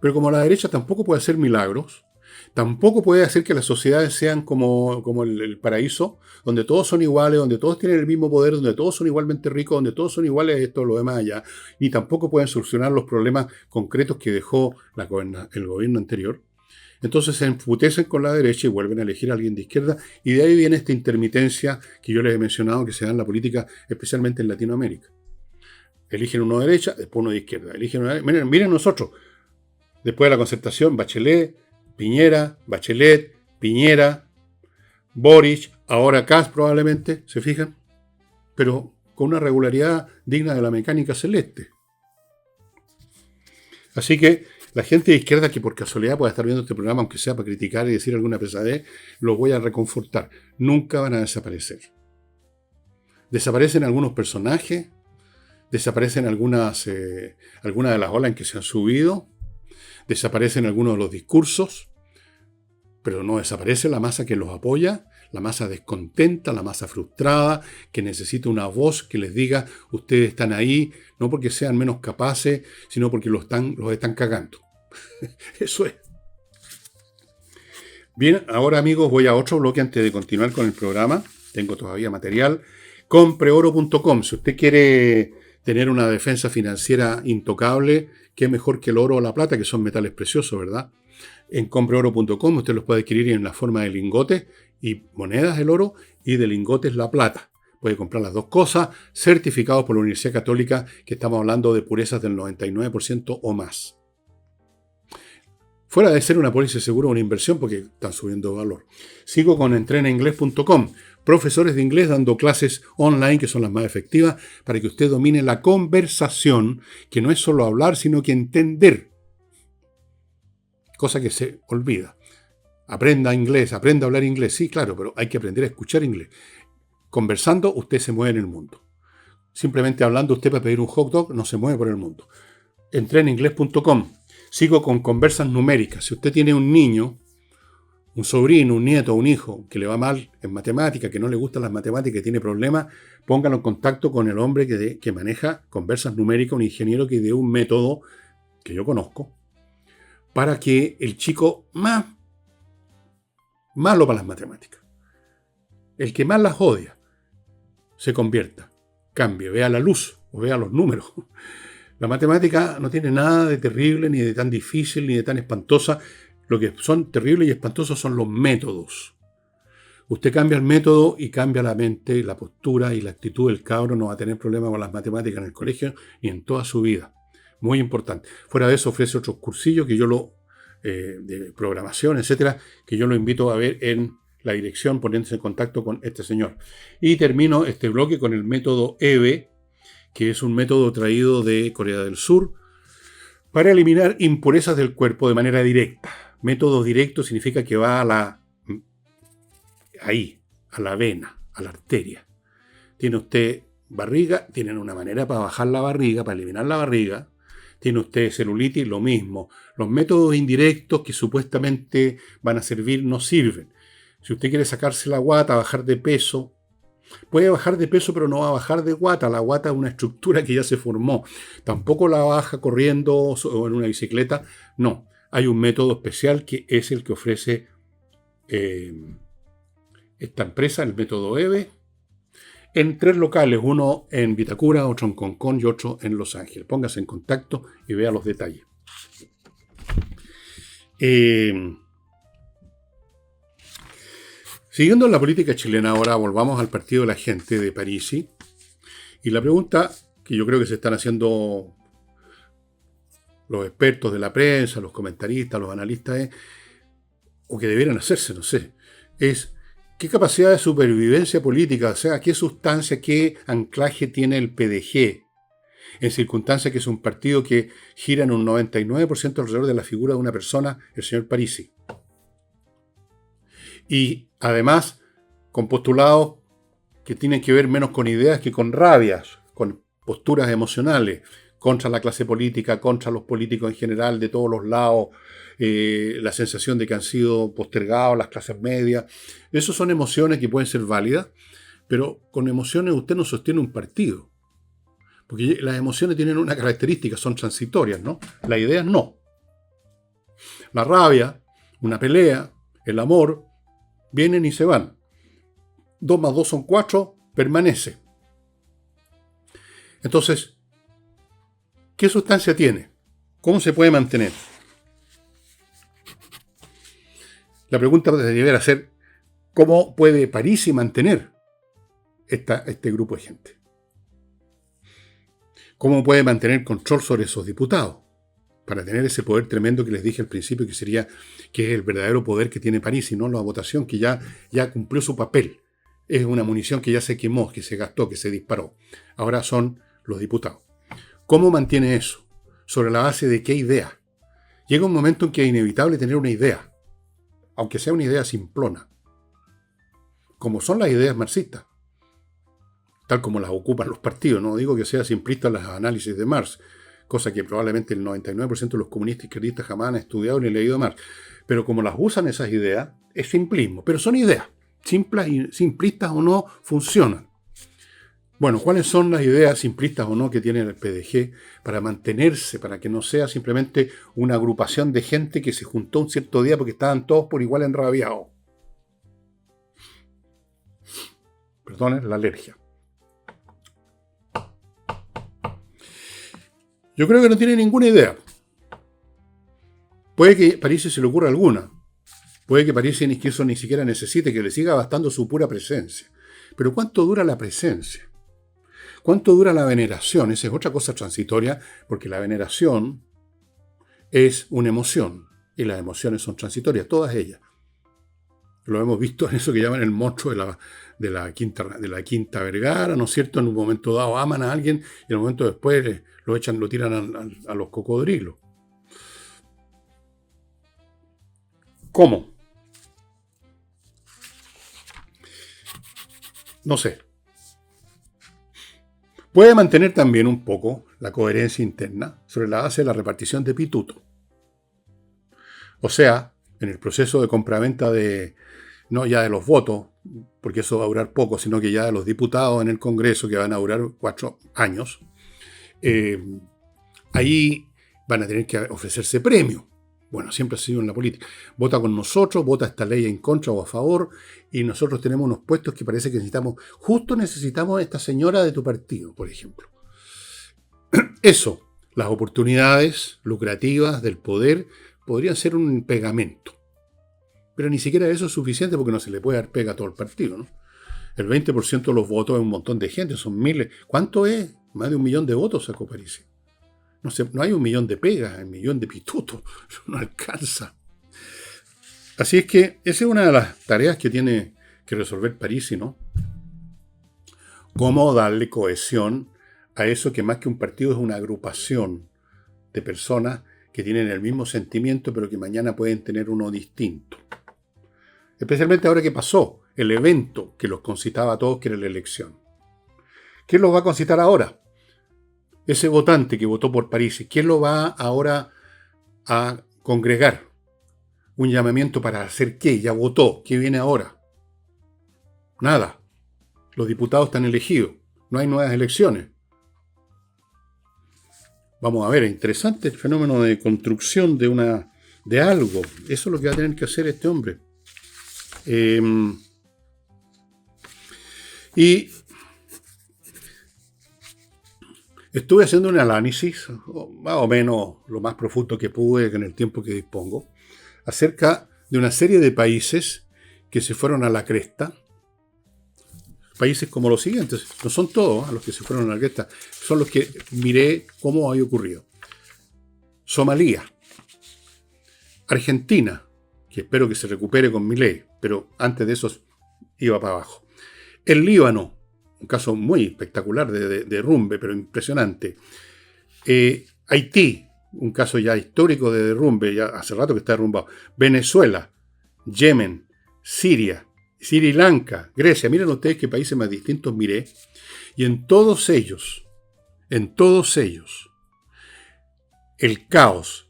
S1: Pero como la derecha tampoco puede hacer milagros, tampoco puede hacer que las sociedades sean como el paraíso, donde todos son iguales, donde todos tienen el mismo poder, donde todos son igualmente ricos, donde todos son iguales a esto o lo demás allá, ni tampoco pueden solucionar los problemas concretos que dejó el gobierno anterior. Entonces se enfutecen con la derecha y vuelven a elegir a alguien de izquierda, y de ahí viene esta intermitencia que yo les he mencionado que se da en la política, especialmente en Latinoamérica. Eligen uno de derecha, después uno de izquierda. Eligen uno de... Miren nosotros. Después de la Concertación, Bachelet, Piñera, Bachelet, Piñera, Boric, ahora Kast probablemente, ¿se fijan? Pero con una regularidad digna de la mecánica celeste. Así que la gente de izquierda que por casualidad pueda estar viendo este programa, aunque sea para criticar y decir alguna pesadez, los voy a reconfortar. Nunca van a desaparecer. Desaparecen algunos personajes, desaparecen algunas de las olas en que se han subido, desaparecen algunos de los discursos, pero no desaparece la masa que los apoya, la masa descontenta, la masa frustrada, que necesita una voz que les diga, ustedes están ahí, no porque sean menos capaces, sino porque los están cagando. Eso es. Bien, ahora amigos, voy a otro bloque antes de continuar con el programa. Tengo todavía material. Compreoro.com. Si usted quiere tener una defensa financiera intocable, qué mejor que el oro o la plata, que son metales preciosos, ¿verdad? En compreoro.com usted los puede adquirir en la forma de lingotes y monedas el oro y de lingotes la plata. Puede comprar las dos cosas, certificados por la Universidad Católica, que estamos hablando de purezas del 99% o más. Fuera de ser una póliza de seguro o una inversión, porque están subiendo de valor. Sigo con entrenainglés.com. Profesores de inglés dando clases online, que son las más efectivas, para que usted domine la conversación, que no es solo hablar, sino que entender. Cosa que se olvida. Aprenda inglés, aprenda a hablar inglés. Sí, claro, pero hay que aprender a escuchar inglés. Conversando, usted se mueve en el mundo. Simplemente hablando, usted para pedir un hot dog no se mueve por el mundo. Entrenainglés.com. Sigo con conversas numéricas. Si usted tiene un niño, un sobrino, un nieto, un hijo que le va mal en matemáticas, que no le gustan las matemáticas, que tiene problemas, póngalo en contacto con el hombre que maneja conversas numéricas, un ingeniero que dé un método que yo conozco, para que el chico más malo para las matemáticas, el que más las odia, se convierta, cambie, vea la luz o vea los números. La matemática no tiene nada de terrible, ni de tan difícil, ni de tan espantosa. Lo que son terribles y espantosos son los métodos. Usted cambia el método y cambia la mente, la postura y la actitud del cabro. No va a tener problemas con las matemáticas en el colegio ni en toda su vida. Muy importante. Fuera de eso ofrece otros cursillos que yo de programación, etcétera, que yo lo invito a ver en la dirección, poniéndose en contacto con este señor. Y termino este bloque con el método EVE, que es un método traído de Corea del Sur para eliminar impurezas del cuerpo de manera directa. Método directo significa que va a la vena, a la arteria. Tiene usted barriga, tienen una manera para bajar la barriga, para eliminar la barriga. Tiene usted celulitis, lo mismo. Los métodos indirectos que supuestamente van a servir no sirven. Si usted quiere sacarse la guata, bajar de peso, puede bajar de peso, pero no va a bajar de guata. La guata es una estructura que ya se formó. Tampoco la baja corriendo o en una bicicleta. No. Hay un método especial que es el que ofrece esta empresa, el método EVE, en 3 locales. Uno en Vitacura, otro en Concón y otro en Los Ángeles. Póngase en contacto y vea los detalles. Siguiendo la política chilena, ahora volvamos al Partido de la Gente de Parisi. Y la pregunta que yo creo que se están haciendo los expertos de la prensa, los comentaristas, los analistas, o que debieran hacerse, no sé, es qué capacidad de supervivencia política, o sea, qué sustancia, qué anclaje tiene el PDG, en circunstancias que es un partido que gira en un 99% alrededor de la figura de una persona, el señor Parisi. Y además, con postulados que tienen que ver menos con ideas que con rabias, con posturas emocionales, contra la clase política, contra los políticos en general, de todos los lados, la sensación de que han sido postergados las clases medias. Esas son emociones que pueden ser válidas, pero con emociones usted no sostiene un partido. Porque las emociones tienen una característica, son transitorias, ¿no? Las ideas no. La rabia, una pelea, el amor, vienen y se van. 2 más 2 son 4, permanece. Entonces, ¿qué sustancia tiene? ¿Cómo se puede mantener? La pregunta debería ser, ¿cómo puede Parisi mantener este grupo de gente? ¿Cómo puede mantener control sobre esos diputados? Para tener ese poder tremendo que les dije al principio, que es el verdadero poder que tiene Parisi, no la votación, que ya cumplió su papel. Es una munición que ya se quemó, que se gastó, que se disparó. Ahora son los diputados. ¿Cómo mantiene eso? ¿Sobre la base de qué idea? Llega un momento en que es inevitable tener una idea, aunque sea una idea simplona, como son las ideas marxistas, tal como las ocupan los partidos. No digo que sea simplista los análisis de Marx, cosa que probablemente el 99% de los comunistas y izquierdistas jamás han estudiado ni leído Marx, pero como las usan esas ideas, es simplismo, pero son ideas, simplistas o no, funcionan. Bueno, ¿cuáles son las ideas simplistas o no que tiene el PDG para mantenerse, para que no sea simplemente una agrupación de gente que se juntó un cierto día porque estaban todos por igual enrabiados? Perdonen la alergia. Yo creo que no tiene ninguna idea. Puede que a París se le ocurra alguna. Puede que París ni siquiera necesite, que le siga bastando su pura presencia. Pero ¿cuánto dura la presencia? ¿Cuánto dura la veneración? Esa es otra cosa transitoria, porque la veneración es una emoción, y las emociones son transitorias, todas ellas. Lo hemos visto en eso que llaman el monstruo de la Quinta Vergara, ¿no es cierto? En un momento dado aman a alguien y en un momento después lo tiran a los cocodrilos. ¿Cómo? No sé. Puede mantener también un poco la coherencia interna sobre la base de la repartición de pituto. O sea, en el proceso de compraventa no ya de los votos, porque eso va a durar poco, sino que ya de los diputados en el Congreso, que van a durar 4 años, ahí van a tener que ofrecerse premios. Bueno, siempre ha sido en la política. Vota con nosotros, vota esta ley en contra o a favor, y nosotros tenemos unos puestos que parece que necesitamos a esta señora de tu partido, por ejemplo. Eso, las oportunidades lucrativas del poder podrían ser un pegamento. Pero ni siquiera eso es suficiente porque no se le puede dar pega a todo el partido, ¿no? El 20% de los votos es un montón de gente, son miles. ¿Cuánto es? Más de 1 millón de votos sacó París. No sé, no hay 1 millón de pegas, hay 1 millón de pitutos. Eso no alcanza. Así es que esa es una de las tareas que tiene que resolver París, ¿no? Cómo darle cohesión a eso que más que un partido es una agrupación de personas que tienen el mismo sentimiento, pero que mañana pueden tener uno distinto. Especialmente ahora que pasó el evento que los concitaba a todos, que era la elección. ¿Quién los va a concitar ahora? Ese votante que votó por París, ¿quién lo va ahora a congregar? Un llamamiento para hacer qué, ya votó, ¿qué viene ahora? Nada. Los diputados están elegidos, no hay nuevas elecciones. Vamos a ver, es interesante el fenómeno de construcción de algo. Eso es lo que va a tener que hacer este hombre. Y estuve haciendo un análisis, más o menos lo más profundo que pude en el tiempo que dispongo, acerca de una serie de países que se fueron a la cresta. Países como los siguientes, no son todos los que se fueron a la cresta, son los que miré cómo había ocurrido. Somalia, Argentina, que espero que se recupere con Milei, pero antes de eso iba para abajo. El Líbano, un caso muy espectacular de derrumbe, pero impresionante. Haití, un caso ya histórico de derrumbe, ya hace rato que está derrumbado. Venezuela, Yemen, Siria, Sri Lanka, Grecia. Miren ustedes qué países más distintos miré. Y en todos ellos, el caos,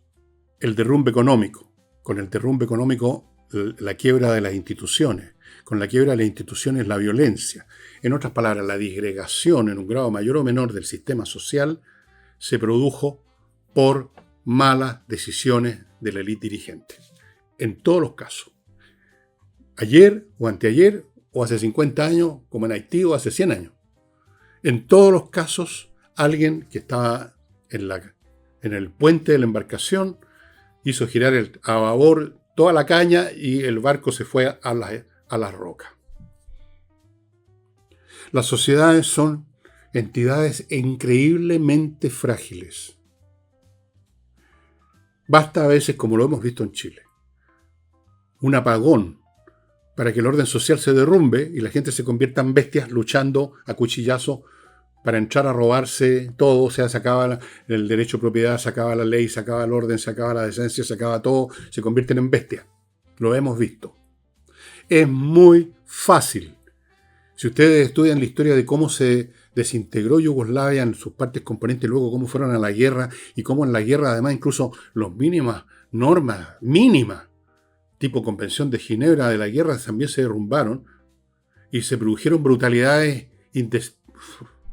S1: el derrumbe económico, con el derrumbe económico la quiebra de las instituciones, con la quiebra de las instituciones la violencia. En otras palabras, la disgregación en un grado mayor o menor del sistema social se produjo por malas decisiones de la élite dirigente. En todos los casos. Ayer o anteayer o hace 50 años, como en Haití, o hace 100 años. En todos los casos, alguien que estaba en el puente de la embarcación hizo girar a babor toda la caña y el barco se fue a las rocas. Las sociedades son entidades increíblemente frágiles. Basta a veces, como lo hemos visto en Chile, un apagón para que el orden social se derrumbe y la gente se convierta en bestias luchando a cuchillazo para entrar a robarse todo, o sea, se acaba el derecho de propiedad, se acaba la ley, se acaba el orden, se acaba la decencia, se acaba todo, se convierten en bestias. Lo hemos visto. Es muy fácil. Si ustedes estudian la historia de cómo se desintegró Yugoslavia en sus partes componentes, luego cómo fueron a la guerra y cómo en la guerra además incluso las mínimas normas, mínimas, tipo Convención de Ginebra de la guerra también se derrumbaron y se produjeron brutalidades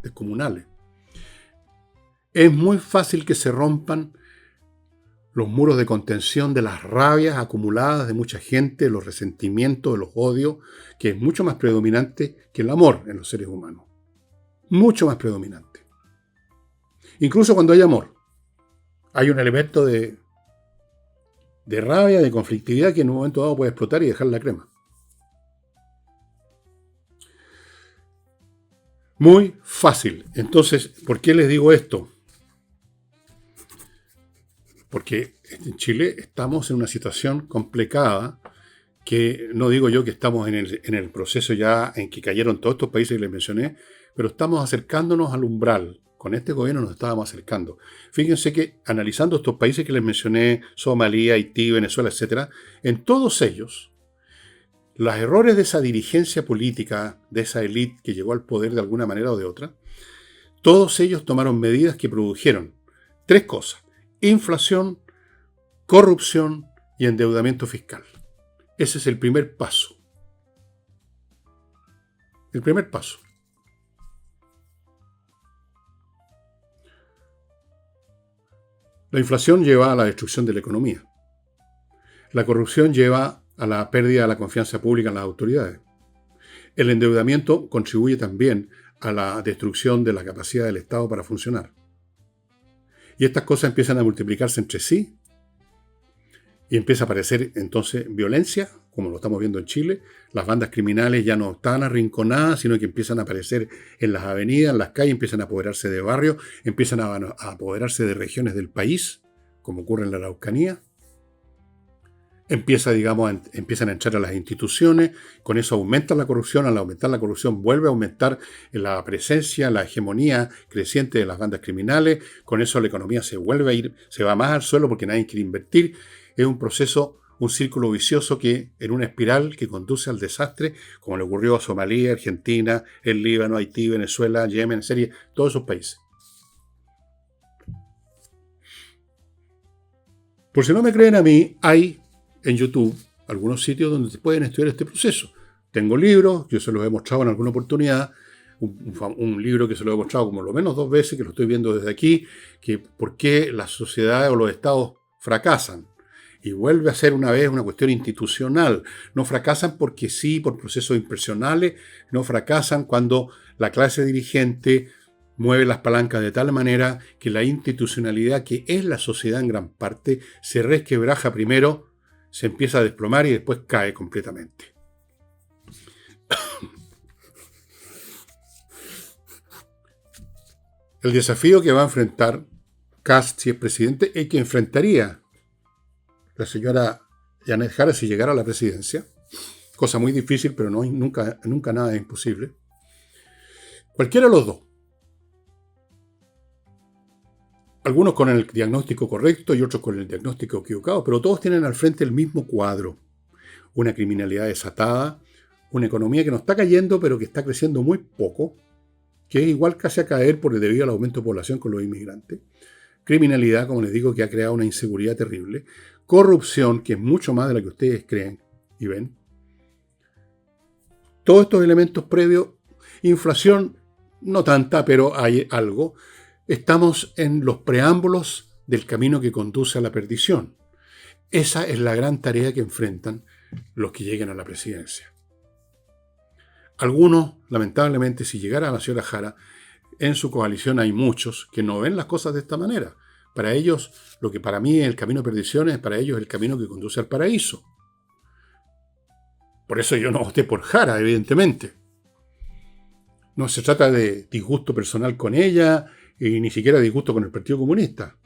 S1: descomunales. Es muy fácil que se rompan los muros de contención de las rabias acumuladas de mucha gente, los resentimientos, los odios, que es mucho más predominante que el amor en los seres humanos. Mucho más predominante. Incluso cuando hay amor, hay un elemento de rabia, de conflictividad que en un momento dado puede explotar y dejar la crema. Muy fácil. Entonces, ¿por qué les digo esto? Porque en Chile estamos en una situación complicada que no digo yo que estamos en el proceso ya en que cayeron todos estos países que les mencioné, pero estamos acercándonos al umbral. Con este gobierno nos estábamos acercando. Fíjense que analizando estos países que les mencioné, Somalia, Haití, Venezuela, etc., en todos ellos, los errores de esa dirigencia política, de esa élite que llegó al poder de alguna manera o de otra, todos ellos tomaron medidas que produjeron tres cosas: inflación, corrupción y endeudamiento fiscal. Ese es el primer paso. El primer paso. La inflación lleva a la destrucción de la economía. La corrupción lleva a la pérdida de la confianza pública en las autoridades. El endeudamiento contribuye también a la destrucción de la capacidad del Estado para funcionar. Y estas cosas empiezan a multiplicarse entre sí y empieza a aparecer entonces violencia, como lo estamos viendo en Chile. Las bandas criminales ya no están arrinconadas, sino que empiezan a aparecer en las avenidas, en las calles, empiezan a apoderarse de barrios, empiezan a apoderarse de regiones del país, como ocurre en la Araucanía. Empiezan a entrar a las instituciones, con eso aumenta la corrupción, al aumentar la corrupción vuelve a aumentar la presencia, la hegemonía creciente de las bandas criminales, con eso la economía se vuelve a ir, se va más al suelo porque nadie quiere invertir. Es un proceso, un círculo vicioso que en una espiral que conduce al desastre, como le ocurrió a Somalia, Argentina, el Líbano, Haití, Venezuela, Yemen, Siria, todos esos países. Por si no me creen a mí, hay en YouTube algunos sitios donde se pueden estudiar este proceso. Tengo libros, yo se los he mostrado en alguna oportunidad, un libro que se lo he mostrado como lo menos 2 veces, que lo estoy viendo desde aquí, que por qué las sociedades o los estados fracasan. Y vuelve a ser una vez una cuestión institucional. No fracasan porque sí, por procesos impersonales, no fracasan cuando la clase dirigente mueve las palancas de tal manera que la institucionalidad, que es la sociedad en gran parte, se resquebraja primero, se empieza a desplomar y después cae completamente. El desafío que va a enfrentar Kast si es presidente es que enfrentaría la señora Janet Jara si llegara a la presidencia, cosa muy difícil, pero nunca nada es imposible. Cualquiera de los dos. Algunos con el diagnóstico correcto y otros con el diagnóstico equivocado, pero todos tienen al frente el mismo cuadro. Una criminalidad desatada, una economía que no está cayendo, pero que está creciendo muy poco, que es igual casi a caer debido al aumento de población con los inmigrantes. Criminalidad, como les digo, que ha creado una inseguridad terrible. Corrupción, que es mucho más de la que ustedes creen y ven. Todos estos elementos previos. Inflación, no tanta, pero hay algo. Estamos en los preámbulos del camino que conduce a la perdición. Esa es la gran tarea que enfrentan los que lleguen a la presidencia. Algunos, lamentablemente, si llegara a la señora Jara, en su coalición hay muchos que no ven las cosas de esta manera. Para ellos, lo que para mí es el camino de perdición es para ellos el camino que conduce al paraíso. Por eso yo no voté por Jara, evidentemente. No se trata de disgusto personal con ella y ni siquiera disgusto con el Partido Comunista.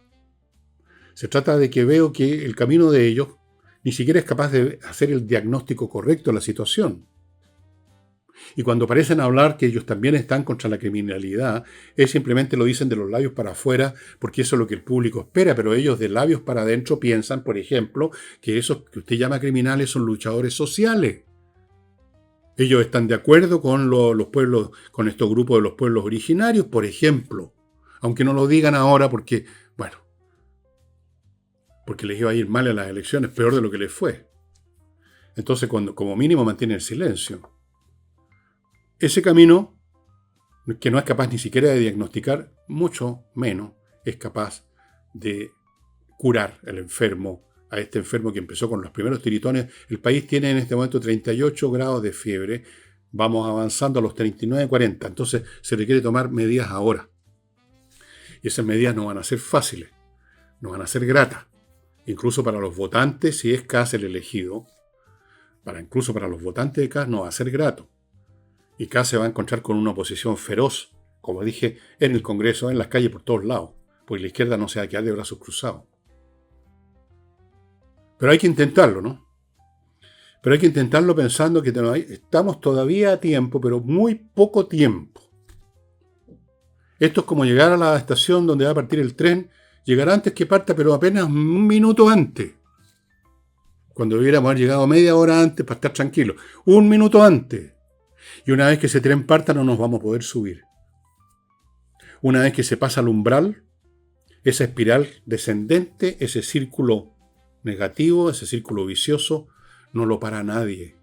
S1: Se trata de que veo que el camino de ellos ni siquiera es capaz de hacer el diagnóstico correcto de la situación. Y cuando parecen hablar que ellos también están contra la criminalidad, es simplemente lo dicen de los labios para afuera, porque eso es lo que el público espera, pero ellos de labios para adentro piensan, por ejemplo, que esos que usted llama criminales son luchadores sociales. Ellos están de acuerdo con los pueblos, con estos grupos de los pueblos originarios, por ejemplo. Aunque no lo digan ahora porque, bueno, porque les iba a ir mal en las elecciones, peor de lo que les fue. Entonces, como mínimo mantienen el silencio. Ese camino, que no es capaz ni siquiera de diagnosticar, mucho menos es capaz de curar al enfermo, a este enfermo que empezó con los primeros tiritones. El país tiene en este momento 38 grados de fiebre, vamos avanzando a los 39, 40, entonces se requiere tomar medidas ahora. Y esas medidas no van a ser fáciles, no van a ser gratas, incluso para los votantes, si es Kast el elegido, incluso para los votantes de Kast no va a ser grato. Y Kast se va a encontrar con una oposición feroz, como dije, en el Congreso, en las calles, por todos lados, porque la izquierda no se va a quedar de brazos cruzados. Pero hay que intentarlo, ¿no? Pero hay que intentarlo pensando que estamos todavía a tiempo, pero muy poco tiempo. Esto es como llegar a la estación donde va a partir el tren, llegar antes que parta, pero apenas un minuto antes. Cuando debiéramos haber llegado media hora antes para estar tranquilos. Un minuto antes. Y una vez que ese tren parta no nos vamos a poder subir. Una vez que se pasa al umbral, esa espiral descendente, ese círculo negativo, ese círculo vicioso, no lo para nadie.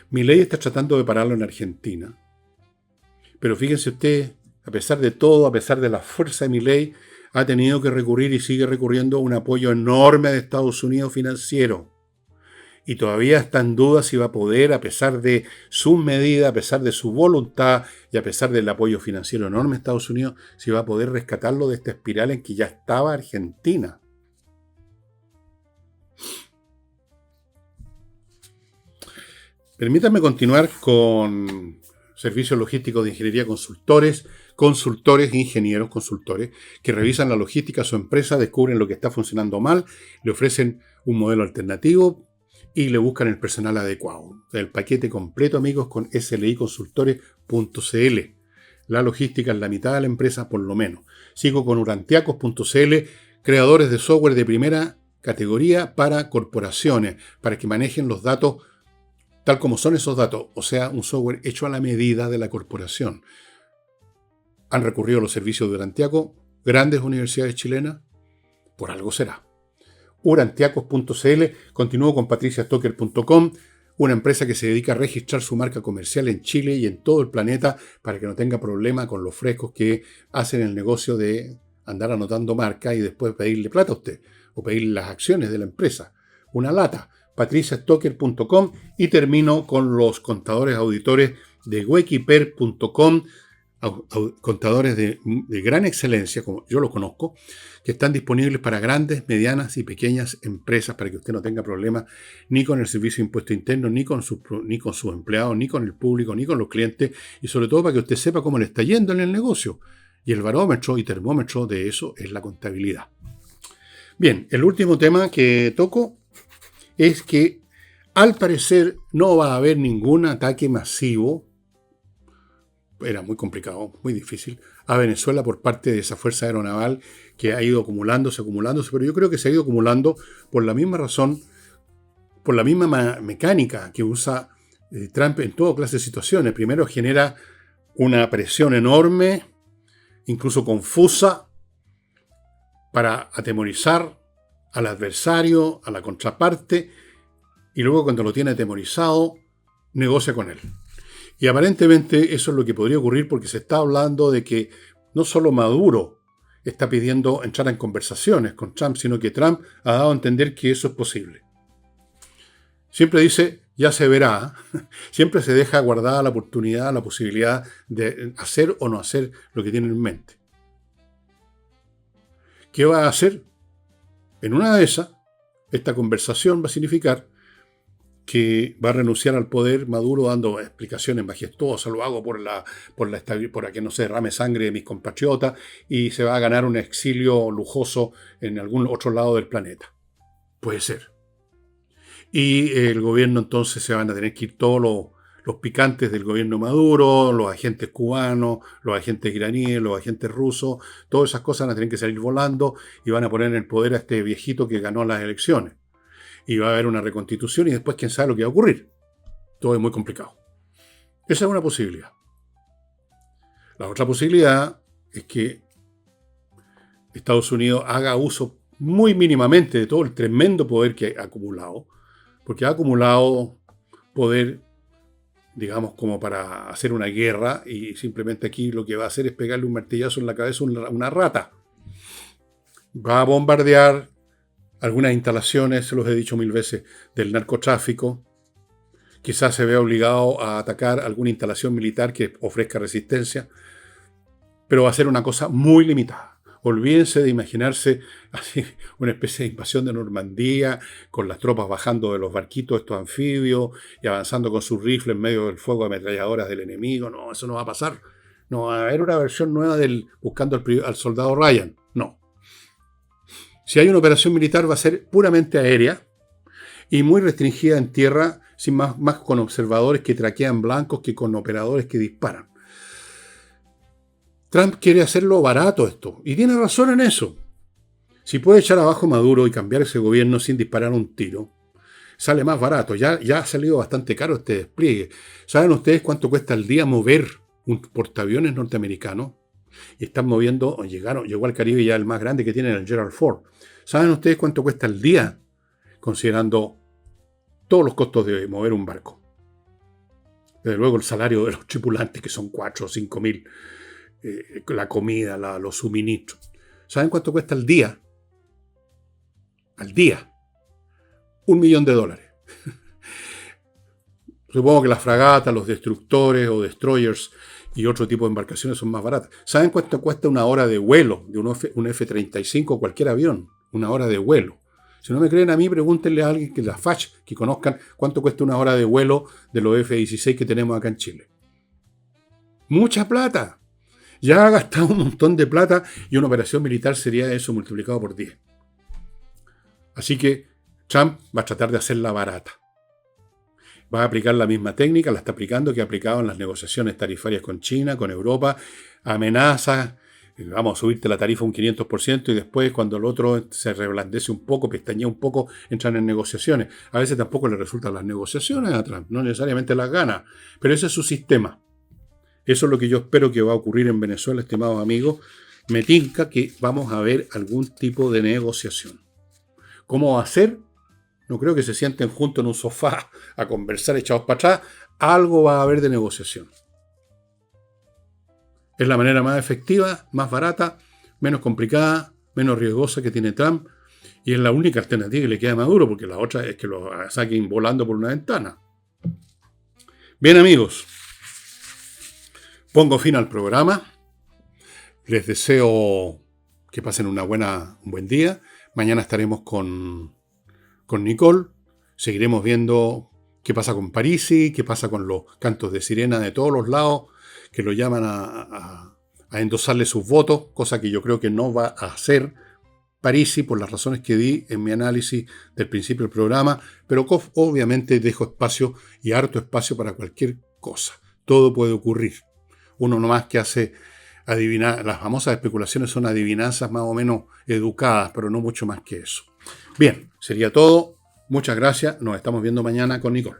S1: Milei está tratando de pararlo en Argentina. Pero fíjense usted, a pesar de todo, a pesar de la fuerza de Milei, ha tenido que recurrir y sigue recurriendo a un apoyo enorme de Estados Unidos financiero. Y todavía está en duda si va a poder, a pesar de sus medidas, a pesar de su voluntad y a pesar del apoyo financiero enorme de Estados Unidos, si va a poder rescatarlo de esta espiral en que ya estaba Argentina. Permítanme continuar con servicios logísticos de ingeniería consultores, ingenieros, consultores, que revisan la logística de su empresa, descubren lo que está funcionando mal, le ofrecen un modelo alternativo y le buscan el personal adecuado. El paquete completo, amigos, con sliconsultores.cl. La logística es la mitad de la empresa, por lo menos. Sigo con urantiacos.cl, creadores de software de primera categoría para corporaciones, para que manejen los datos tal como son esos datos, o sea, un software hecho a la medida de la corporación. Han recurrido a los servicios de Urantiaco, grandes universidades chilenas, por algo será. Urantiacos.cl, continúo con patriciastocker.com, una empresa que se dedica a registrar su marca comercial en Chile y en todo el planeta para que no tenga problema con los frescos que hacen el negocio de andar anotando marca y después pedirle plata a usted o pedirle las acciones de la empresa. Una lata. patriciastocker.com y termino con los contadores auditores de wekiper.com, contadores de gran excelencia, como yo los conozco, que están disponibles para grandes, medianas y pequeñas empresas para que usted no tenga problemas ni con el servicio de impuesto interno, ni con sus empleados, ni con el público, ni con los clientes, y sobre todo para que usted sepa cómo le está yendo en el negocio. Y el barómetro y termómetro de eso es la contabilidad. Bien, el último tema que toco es que al parecer no va a haber ningún ataque masivo, era muy complicado, muy difícil, a Venezuela por parte de esa fuerza aeronaval que ha ido acumulándose, pero yo creo que se ha ido acumulando por la misma razón, por la misma mecánica que usa Trump en toda clase de situaciones. Primero genera una presión enorme, incluso confusa, para atemorizar al adversario, a la contraparte, y luego cuando lo tiene atemorizado, negocia con él. Y aparentemente eso es lo que podría ocurrir porque se está hablando de que no solo Maduro está pidiendo entrar en conversaciones con Trump, sino que Trump ha dado a entender que eso es posible. Siempre dice, ya se verá, siempre se deja guardada la oportunidad, la posibilidad de hacer o no hacer lo que tiene en mente. ¿Qué va a hacer? En una de esas, esta conversación va a significar que va a renunciar al poder Maduro dando explicaciones majestuosas, lo hago por que no se derrame sangre de mis compatriotas, y se va a ganar un exilio lujoso en algún otro lado del planeta. Puede ser. Y el gobierno entonces se van a tener que ir todos los picantes del gobierno Maduro, los agentes cubanos, los agentes iraníes, los agentes rusos, todas esas cosas van a tener que salir volando y van a poner en el poder a este viejito que ganó las elecciones. Y va a haber una reconstitución y después quién sabe lo que va a ocurrir. Todo es muy complicado. Esa es una posibilidad. La otra posibilidad es que Estados Unidos haga uso muy mínimamente de todo el tremendo poder que ha acumulado, porque ha acumulado poder, digamos, como para hacer una guerra, y simplemente aquí lo que va a hacer es pegarle un martillazo en la cabeza a una rata. Va a bombardear algunas instalaciones, se los he dicho 1000 veces, del narcotráfico. Quizás se vea obligado a atacar alguna instalación militar que ofrezca resistencia, pero va a ser una cosa muy limitada. Olvídense de imaginarse así una especie de invasión de Normandía, con las tropas bajando de los barquitos, estos anfibios, y avanzando con sus rifles en medio del fuego de ametralladoras del enemigo. No, eso no va a pasar. No va a haber una versión nueva del Buscando al soldado Ryan. No. Si hay una operación militar va a ser puramente aérea y muy restringida en tierra, sin más con observadores que traquean blancos que con operadores que disparan. Trump quiere hacerlo barato esto, y tiene razón en eso. Si puede echar abajo a Maduro y cambiar ese gobierno sin disparar un tiro, sale más barato. Ya ha salido bastante caro este despliegue. ¿Saben ustedes cuánto cuesta al día mover un portaaviones norteamericano? Y están moviendo, llegó al Caribe ya el más grande que tienen, el Gerald Ford. ¿Saben ustedes cuánto cuesta al día? Considerando todos los costos de mover un barco. Desde luego el salario de los tripulantes, que son 4 o 5 mil. La comida, los suministros. ¿Saben cuánto cuesta al día? Al día. $1.000.000. Supongo que las fragatas, los destructores o destroyers y otro tipo de embarcaciones son más baratas. ¿Saben cuánto cuesta una hora de vuelo de un F-35 o cualquier avión? Una hora de vuelo. Si no me creen a mí, pregúntenle a alguien que la FACH, que conozcan cuánto cuesta una hora de vuelo de los F-16 que tenemos acá en Chile. ¡Mucha plata! Ya ha gastado un montón de plata y una operación militar sería eso multiplicado por 10. Así que Trump va a tratar de hacerla barata. Va a aplicar la misma técnica, la está aplicando que ha aplicado en las negociaciones tarifarias con China, con Europa. Amenazas, vamos a subirte la tarifa un 500% y después cuando el otro se reblandece un poco, pestañea un poco, entran en negociaciones. A veces tampoco le resultan las negociaciones a Trump, no necesariamente las gana, pero ese es su sistema. Eso es lo que yo espero que va a ocurrir en Venezuela, estimados amigos. Me tinca que vamos a ver algún tipo de negociación. ¿Cómo va a ser? No creo que se sienten juntos en un sofá a conversar echados para atrás. Algo va a haber de negociación. Es la manera más efectiva, más barata, menos complicada, menos riesgosa que tiene Trump. Y es la única alternativa que le queda a Maduro, porque la otra es que lo saquen volando por una ventana. Bien, amigos. Pongo fin al programa. Les deseo que pasen un buen día. Mañana estaremos con Nicole. Seguiremos viendo qué pasa con Parisi, qué pasa con los cantos de sirena de todos los lados que lo llaman a endosarle sus votos, cosa que yo creo que no va a hacer Parisi por las razones que di en mi análisis del principio del programa, pero obviamente dejo espacio y harto espacio para cualquier cosa. Todo puede ocurrir. Uno nomás que hace adivinar, las famosas especulaciones son adivinanzas más o menos educadas, pero no mucho más que eso. Bien, sería todo. Muchas gracias. Nos estamos viendo mañana con Nicole.